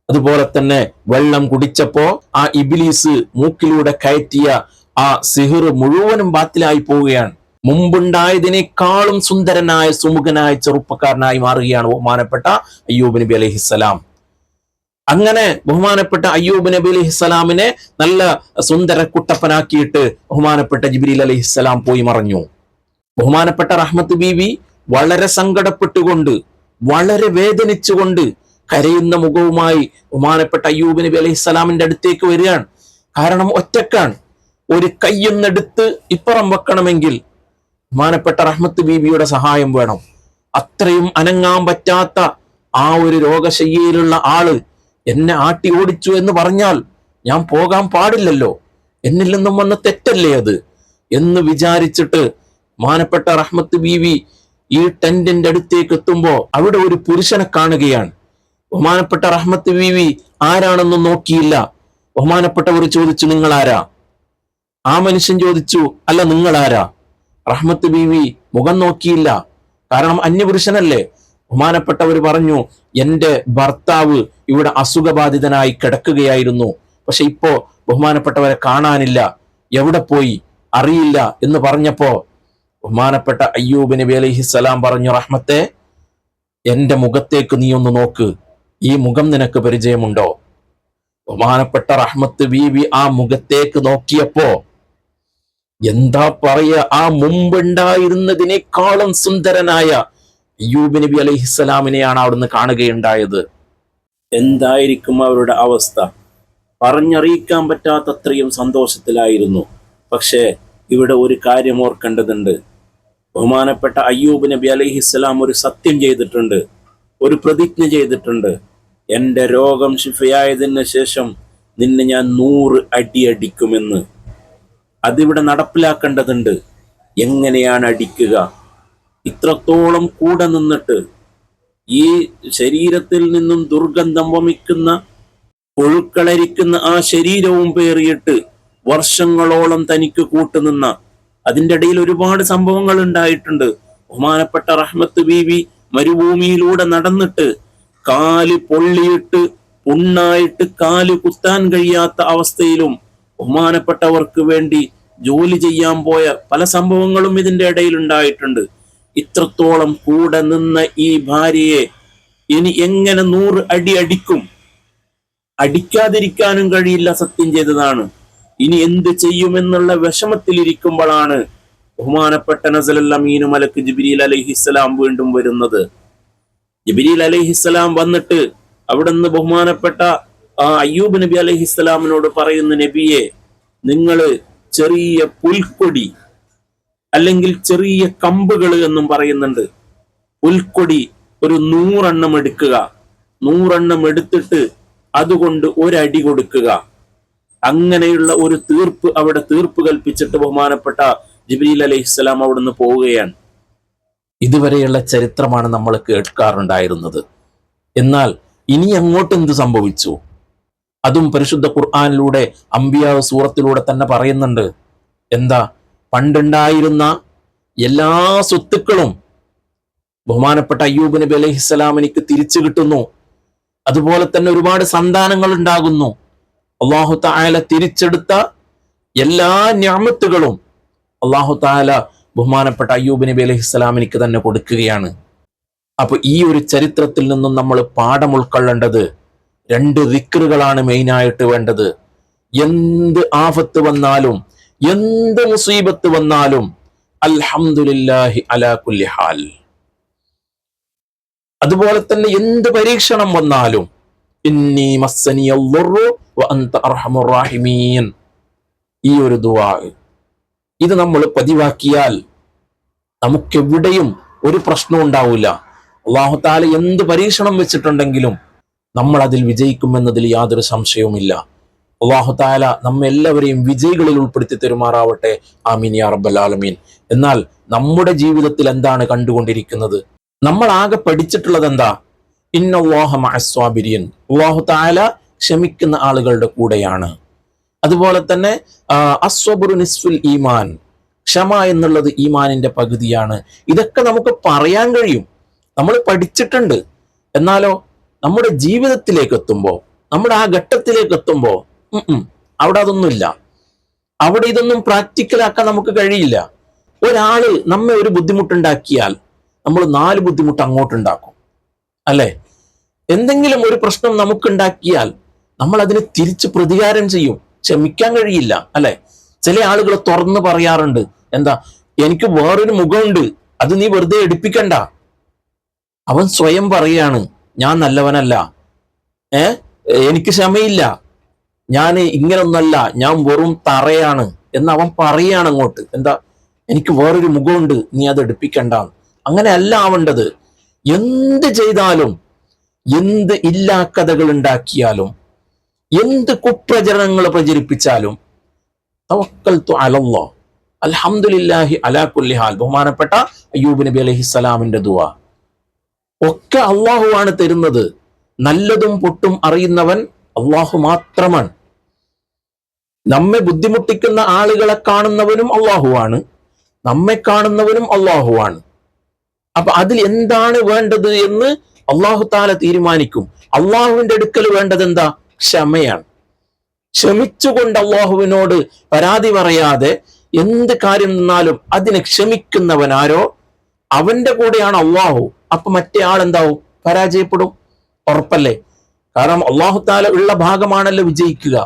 അതുപോലെ തന്നെ വെള്ളം കുടിച്ചപ്പോ ആ ഇബ്ലീസ് മൂക്കിലൂടെ കയറ്റിയ ആ സിഹിർ മുഴുവനും ബാത്തിലായി പോവുകയാണ്. മുമ്പുണ്ടായതിനേക്കാളും സുന്ദരനായ സുമുഖനായ ചെറുപ്പക്കാരനായി മാറുകയാണ് ബഹുമാനപ്പെട്ട അയ്യൂബ് നബി അലൈഹിസ്സലാം. അങ്ങനെ ബഹുമാനപ്പെട്ട അയ്യൂബ് നബി അലൈഹിസ്സലാമിനെ നല്ല സുന്ദര കുട്ടപ്പനാക്കിയിട്ട് ബഹുമാനപ്പെട്ട ജിബ്രീൽ അലൈഹിസ്സലാം പോയി മറഞ്ഞു. ബഹുമാനപ്പെട്ട റഹ്മത്ത് ബീവി വളരെ സങ്കടപ്പെട്ടുകൊണ്ട് വളരെ വേദനിച്ചുകൊണ്ട് കരയുന്ന മുഖവുമായി ബഹുമാനപ്പെട്ട അയ്യൂബ് നബി അലൈഹിസ്സലാമിന്റെ അടുത്തേക്ക് വരികയാണ്. കാരണം ഒറ്റക്കാണ്. ഒരു കയ്യൊന്നെടുത്ത് ഇപ്പുറം വെക്കണമെങ്കിൽ ബഹുമാനപ്പെട്ട റഹ്മത്ത് ബീവിയുടെ സഹായം വേണം. അത്രയും അനങ്ങാൻ പറ്റാത്ത ആ ഒരു രോഗശയ്യയിലുള്ള ആള് എന്നെ ആട്ടി ഓടിച്ചു എന്ന് പറഞ്ഞാൽ ഞാൻ പോകാൻ പാടില്ലല്ലോ, എന്നിൽ നിന്നും വന്ന തെറ്റല്ലേ അത് എന്ന് വിചാരിച്ചിട്ട് ബഹുമാനപ്പെട്ട റഹ്മത്ത് ബീവി ഈ ടെന്റിന്റെ അടുത്തേക്ക് എത്തുമ്പോ അവിടെ ഒരു പുരുഷനെ കാണുകയാണ്. ബഹുമാനപ്പെട്ട റഹ്മത്ത് ബീവി ആരാണെന്നും നോക്കിയില്ല. ബഹുമാനപ്പെട്ടവർ ചോദിച്ചു, നിങ്ങൾ ആരാ? ആ മനുഷ്യൻ ചോദിച്ചു, അല്ല നിങ്ങൾ ആരാ? റഹ്മത്ത് ബീവി മുഖം നോക്കിയില്ല, കാരണം അന്യപുരുഷനല്ലേ. ബഹുമാനപ്പെട്ടവർ പറഞ്ഞു, എന്റെ ഭർത്താവ് ഇവിടെ അസുഖബാധിതനായി കിടക്കുകയായിരുന്നു, പക്ഷെ ഇപ്പോ ബഹുമാനപ്പെട്ടവരെ കാണാനില്ല, എവിടെ പോയി അറിയില്ല എന്ന് പറഞ്ഞപ്പോ ബഹുമാനപ്പെട്ട അയ്യൂബ് നബി അലൈഹിസ്സലാം പറഞ്ഞു, റഹ്മത്തെ, എന്റെ മുഖത്തേക്ക് നീ ഒന്ന് നോക്ക്, ഈ മുഖം നിനക്ക് പരിചയമുണ്ടോ? ബഹുമാനപ്പെട്ട റഹ്മത്ത് ബീവി ആ മുഖത്തേക്ക് നോക്കിയപ്പോ എന്താ പറയ, ആ മുമ്പുണ്ടായിരുന്നതിനേക്കാളും സുന്ദരനായ അയ്യൂബ് നബി അലൈഹിസ്സലാമിനെയാണ് അവിടുന്ന് കാണുകയുണ്ടായത്. എന്തായിരിക്കും അവരുടെ അവസ്ഥ? പറഞ്ഞറിയിക്കാൻ പറ്റാത്തത്രയും സന്തോഷത്തിലായിരുന്നു. പക്ഷേ ഇവിടെ ഒരു കാര്യം ഓർക്കേണ്ടതുണ്ട്. ബഹുമാനപ്പെട്ട അയ്യൂബ് നബി അലൈഹിസ്സലാം ഒരു സത്യം ചെയ്തിട്ടുണ്ട്, ഒരു പ്രതിജ്ഞ ചെയ്തിട്ടുണ്ട്. എൻ്റെ രോഗം ശിഫയായതിന് ശേഷം നിന്നെ ഞാൻ 100 അടി അടിക്കുമെന്ന്. അതിവിടെ നടപ്പിലാക്കേണ്ടതുണ്ട്. എങ്ങനെയാണ് അടിക്കുക? ഇത്രത്തോളം കൂടെ നിന്നിട്ട് ഈ ശരീരത്തിൽ നിന്നും ദുർഗന്ധം വമിക്കുന്ന പുഴുക്കളരിക്കുന്ന ആ ശരീരവും പേറിയിട്ട് വർഷങ്ങളോളം തനിക്ക് കൂട്ടുനിന്ന, അതിൻ്റെ ഇടയിൽ ഒരുപാട് സംഭവങ്ങൾ ഉണ്ടായിട്ടുണ്ട്. ബഹുമാനപ്പെട്ട റഹ്മത്ത് ബീവി മരുഭൂമിയിലൂടെ നടന്നിട്ട് കാല് പൊള്ളിയിട്ട് പുണ്ണായിട്ട് കാല് കുത്താൻ കഴിയാത്ത അവസ്ഥയിലും ബഹുമാനപ്പെട്ടവർക്ക് വേണ്ടി ജോലി ചെയ്യാൻ പോയ പല സംഭവങ്ങളും ഇതിൻ്റെ ഇടയിൽ ഉണ്ടായിട്ടുണ്ട്. ഇത്രത്തോളം കൂടെ നിന്ന ഈ ഭാര്യയെ ഇനി എങ്ങനെ 100 അടി അടിക്കും? അടിക്കാതിരിക്കാനും കഴിയില്ല, സത്യം ചെയ്തതാണ്. ഇനി എന്ത് ചെയ്യുമെന്നുള്ള വിഷമത്തിലിരിക്കുമ്പോഴാണ് ബഹുമാനപ്പെട്ട നസലൽ അമീനു മലക്ക് ജിബ്രീൽ അലൈഹിസ്സലാം വീണ്ടും വരുന്നത്. ജിബ്രീൽ അലൈഹിസ്സലാം വന്നിട്ട് അവിടുന്ന് ബഹുമാനപ്പെട്ട അയ്യൂബ് നബി അലൈഹിസ്സലാമിനോട് പറയുന്ന, നബിയെ, നിങ്ങള് ചെറിയ പുൽക്കൊടി അല്ലെങ്കിൽ ചെറിയ കമ്പുകൾ എന്നും പറയുന്നുണ്ട്, പുൽക്കൊടി ഒരു 100 എണ്ണം എടുക്കുക, 100 എണ്ണം എടുത്തിട്ട് അതുകൊണ്ട് ഒരടി കൊടുക്കുക. അങ്ങനെയുള്ള ഒരു തീർപ്പ് അവിടെ തീർപ്പ് കൽപ്പിച്ചിട്ട് ബഹുമാനപ്പെട്ട ജിബ്രീൽ അലൈഹിസ്സലാം അവിടുന്ന് പോവുകയാണ്. ഇതുവരെയുള്ള ചരിത്രമാണ് നമ്മൾ കേൾക്കാറുണ്ടായിരുന്നത്. എന്നാൽ ഇനി അങ്ങോട്ട് എന്ത് സംഭവിച്ചു? അതും പരിശുദ്ധ ഖുർആനിലൂടെ അംബിയാ സൂറത്തിലൂടെ തന്നെ പറയുന്നുണ്ട്. എന്താ? പണ്ടുണ്ടായിരുന്ന എല്ലാ സ്വത്തുക്കളും ബഹുമാനപ്പെട്ട അയ്യൂബ് നബി അലൈഹിസ്സലാമിനിക്ക് തിരിച്ചു കിട്ടുന്നു. അതുപോലെ തന്നെ ഒരുപാട് സന്താനങ്ങൾ ഉണ്ടാകുന്നു. അല്ലാഹു തആല തിരിച്ചെടുത്ത എല്ലാ നിഅമത്തുകളും അല്ലാഹു തആല ബഹുമാനപ്പെട്ട അയ്യൂബ് നബി അലൈഹിസ്സലാമിനിക്ക് തന്നെ കൊടുക്കുകയാണ്. അപ്പൊ ഈ ഒരു ചരിത്രത്തിൽ നിന്നും നമ്മൾ പാഠം ഉൾക്കൊള്ളേണ്ടത് 2 ദിക്റുകളാണ് മെയിനായിട്ട് വേണ്ടത്. എന്ത് ആഫത്ത് വന്നാലും എന്ത് മുസീബത്ത് വന്നാലും അൽഹംദുലില്ലാഹി അലാ കുല്ലി ഹാൽ. അതുപോലെ തന്നെ എന്ത് പരീക്ഷണം വന്നാലും ഇന്നി മസ്സനിയദ്ദുറു വ അൻത അർഹമുർ റഹീമീൻ. ഈ ഒരു ദുആ ഇത് നമ്മൾ പതിവാക്കിയാൽ നമുക്കെവിടെയും ഒരു പ്രശ്നം ഉണ്ടാവില്ല. അല്ലാഹു തആല എന്ത് പരീക്ഷണം വെച്ചിട്ടുണ്ടെങ്കിലും നമ്മൾ അതിൽ വിജയിക്കുമെന്നതിൽ യാതൊരു സംശയവുമില്ല. അല്ലാഹു തആല നമ്മെല്ലാവരെയും വിജയികളിൽ ഉൾപ്പെടുത്തി തരുമാറാവട്ടെ. ആമീൻ യാ റബ്ബൽ ആലമീൻ. എന്നാൽ നമ്മുടെ ജീവിതത്തിൽ എന്താണ് കണ്ടുകൊണ്ടിരിക്കുന്നത്? നമ്മൾ ആകെ പഠിച്ചിട്ടുള്ളത് എന്താ? ഇന്നല്ലാഹ മഅസ്വാബിരീൻ. അല്ലാഹു തആല ക്ഷമിക്കുന്ന ആളുകളുടെ കൂടെയാണ്. അതുപോലെ തന്നെ അസ്വബ്റു നിസ്ഫുൽ ഈമാൻ, ക്ഷമ എന്നുള്ളത് ഈമാനിന്റെ പകുതിയാണ്. ഇതൊക്കെ നമുക്ക് പറയാൻ കഴിയും, നമ്മൾ പഠിച്ചിട്ടുണ്ട്. എന്നാലോ നമ്മുടെ ജീവിതത്തിലേക്ക് എത്തുമ്പോൾ, നമ്മുടെ ആ ഘട്ടത്തിലേക്ക് എത്തുമ്പോൾ അവിടെ അതൊന്നുമില്ല. അവിടെ ഇതൊന്നും പ്രാക്ടിക്കലാക്കാൻ നമുക്ക് കഴിയില്ല. ഒരാള് നമ്മെ ഒരു ബുദ്ധിമുട്ടുണ്ടാക്കിയാൽ നമ്മൾ 4 ബുദ്ധിമുട്ട് അങ്ങോട്ടുണ്ടാക്കും, അല്ലെ? എന്തെങ്കിലും ഒരു പ്രശ്നം നമുക്കുണ്ടാക്കിയാൽ നമ്മൾ അതിന് തിരിച്ച് പ്രതികാരം ചെയ്യും. ക്ഷമിക്കാൻ കഴിയില്ല, അല്ലെ? ചില ആളുകൾ തുറന്ന് പറയാറുണ്ട്, എന്താ, എനിക്ക് വേറൊരു മുഖമുണ്ട്, അത് നീ വെറുതെ എടുപ്പിക്കണ്ട. അവൻ സ്വയം പറയാണ്, ഞാൻ നല്ലവനല്ല, എനിക്ക് ക്ഷമയില്ല, ഞാൻ ഇങ്ങനൊന്നല്ല, ഞാൻ വെറും തറയാണ് എന്ന് അവൻ പറയാണ് അങ്ങോട്ട്. എന്താ, എനിക്ക് വേറൊരു മുഖമുണ്ട്, നീ അത് എടുപ്പിക്കണ്ട. അങ്ങനെയല്ല ആവേണ്ടത്. എന്ത് ചെയ്താലും, എന്ത് ഇല്ലാക്കഥകൾ ഉണ്ടാക്കിയാലും, എന്ത് കുപ്രചരണങ്ങൾ പ്രചരിപ്പിച്ചാലും തവക്കൽതു അലല്ലാഹ്, അൽഹംദുലില്ലാഹി അലാ കുല്ലി ഹാൽ. ബഹുമാനപ്പെട്ട അയ്യൂബ് നബി അലൈഹിസ്സലാമിന്റെ ദുആ ഒക്കെ അള്ളാഹുവാണ് തരുന്നത്. നല്ലതും പൊട്ടും അറിയുന്നവൻ അള്ളാഹു മാത്രമാണ്. നമ്മെ ബുദ്ധിമുട്ടിക്കുന്ന ആളുകളെ കാണുന്നവനും അള്ളാഹുവാണ്, നമ്മെ കാണുന്നവനും അള്ളാഹുവാണ്. അപ്പൊ അതിൽ എന്താണ് വേണ്ടത് എന്ന് അള്ളാഹു താല തീരുമാനിക്കും. അള്ളാഹുവിന്റെ അടുക്കൽ വേണ്ടത് എന്താ? ക്ഷമയാണ്. ക്ഷമിച്ചുകൊണ്ട് അള്ളാഹുവിനോട് പരാതി പറയാതെ എന്ത് കാര്യം നിന്നാലും അതിനെ ക്ഷമിക്കുന്നവനാരോ അവന്റെ കൂടെയാണ് അള്ളാഹു. അപ്പൊ മറ്റേ ആൾ എന്താവും? പരാജയപ്പെടും, ഉറപ്പല്ലേ? കാരണം അള്ളാഹു താല ഉള്ള ഭാഗമാണല്ലോ വിജയിക്കുക.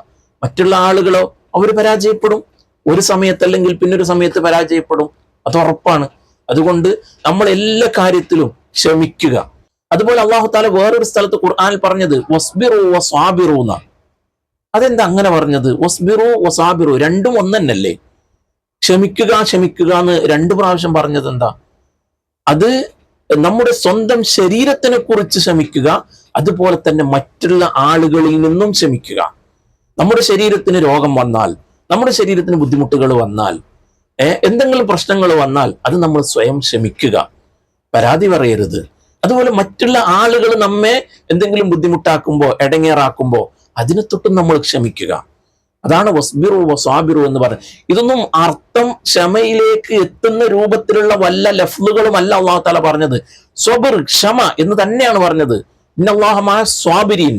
മറ്റുള്ള ആളുകളോ അവർ പരാജയപ്പെടും, ഒരു സമയത്തല്ലെങ്കിൽ പിന്നൊരു സമയത്ത് പരാജയപ്പെടും, അത് ഉറപ്പാണ്. അതുകൊണ്ട് നമ്മൾ എല്ലാ കാര്യത്തിലും ക്ഷമിക്കുക. അതുപോലെ അള്ളാഹു താല വേറൊരു സ്ഥലത്ത് ഖുർആനിൽ പറഞ്ഞത് വസ്ബിറു വസ്വാബിറു എന്നാ. അതെന്താ അങ്ങനെ പറഞ്ഞത്? വസ്ബിറു വസ്വാബിറു രണ്ടും ഒന്നല്ലേ? ക്ഷമിക്കുക ക്ഷമിക്കുക എന്ന് 2 പ്രാവശ്യം പറഞ്ഞത് എന്താ? അത് നമ്മുടെ സ്വന്തം ശരീരത്തിനെ കുറിച്ച് ക്ഷമിക്കുക, അതുപോലെ തന്നെ മറ്റുള്ള ആളുകളിൽ നിന്നും ക്ഷമിക്കുക. നമ്മുടെ ശരീരത്തിന് രോഗം വന്നാൽ, നമ്മുടെ ശരീരത്തിന് ബുദ്ധിമുട്ടുകൾ വന്നാൽ, എന്തെങ്കിലും പ്രശ്നങ്ങൾ വന്നാൽ അത് നമ്മൾ സ്വയം ക്ഷമിക്കുക, പരാതി പറയരുത്. അതുപോലെ മറ്റുള്ള ആളുകൾ നമ്മെ എന്തെങ്കിലും ബുദ്ധിമുട്ടാക്കുമ്പോൾ, എടങ്ങേറാക്കുമ്പോൾ അതിനെ തൊട്ടും നമ്മൾ ക്ഷമിക്കുക. അതാണ് വസ്ബിറു വസ്വാബിറു എന്ന് പറയുന്നത്. ഇതൊന്നും അർത്ഥം ക്ഷമയിലേക്ക് എത്തുന്ന രൂപത്തിലുള്ള വല്ല ലഫ്ലുകളും അല്ല അള്ളാഹു താല പറഞ്ഞത്. സ്വബിർ, ക്ഷമ എന്ന് തന്നെയാണ് പറഞ്ഞത്. ഇന്നല്ലാഹ മഅ സ്വാബിരീൻ,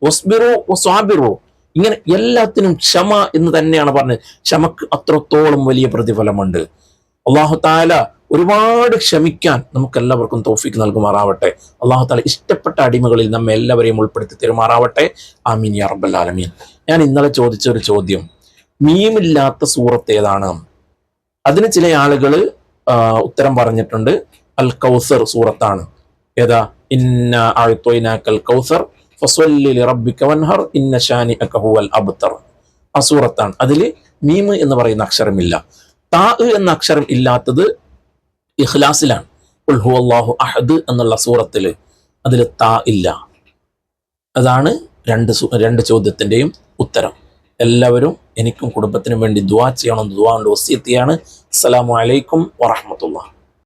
വസ്ബിറു വസ്വാബിറു, ഇങ്ങനെ എല്ലാത്തിനും ക്ഷമ എന്ന് തന്നെയാണ് പറഞ്ഞത്. ക്ഷമക്ക് അത്രത്തോളം വലിയ പ്രതിഫലമുണ്ട്. അള്ളാഹു താല ഒരുപാട് ക്ഷമിക്കാൻ നമുക്ക് എല്ലാവർക്കും തൗഫീഖ് നൽകുമാറാവട്ടെ. അള്ളാഹു താല ഇഷ്ടപ്പെട്ട അടിമകളിൽ നമ്മെ എല്ലാവരെയും ഉൾപ്പെടുത്തി തരുമാറാവട്ടെ. ആമീൻ യാ റബ്ബൽ ആലമീൻ. ഞാൻ ഇന്നലെ ചോദിച്ച ഒരു ചോദ്യം, മീമില്ലാത്ത സൂറത്ത് ഏതാണ്? അതിന് ചില ആളുകൾ ഉത്തരം പറഞ്ഞിട്ടുണ്ട്, അൽ കൗസർ സൂറത്താണ്. ഏതാ? ഇന്ന അഅ്തൈനാകൽ കൗസർ ഫസ്വല്ലി ലിറബ്ബിക വൻഹർ ഇന്ന ശാനിഅക ഹുവൽ അബ്തർ. ആ സൂറത്താണ്. അതിൽ മീം എന്ന് പറയുന്ന അക്ഷരമില്ല. താ എന്ന അക്ഷരം ഇല്ലാത്തത് ഇഖ്ലാസിലാണ്. ഖുൽ ഹുവല്ലാഹു അഹദ് എന്നുള്ള സൂറത്തിൽ അതിൽ താ ഇല്ല. അതാണ് രണ്ട് ചോദ്യത്തിന്റെയും ഉത്തരം. എല്ലാവരും എനിക്കും കുടുംബത്തിനും വേണ്ടി ദുആ ചെയ്യണം. ദുആ കൊണ്ട് വസിയത്ത് ചെയ്യാണ്. അസ്സലാമു അലൈക്കും വറഹ്മത്തുള്ളാഹി.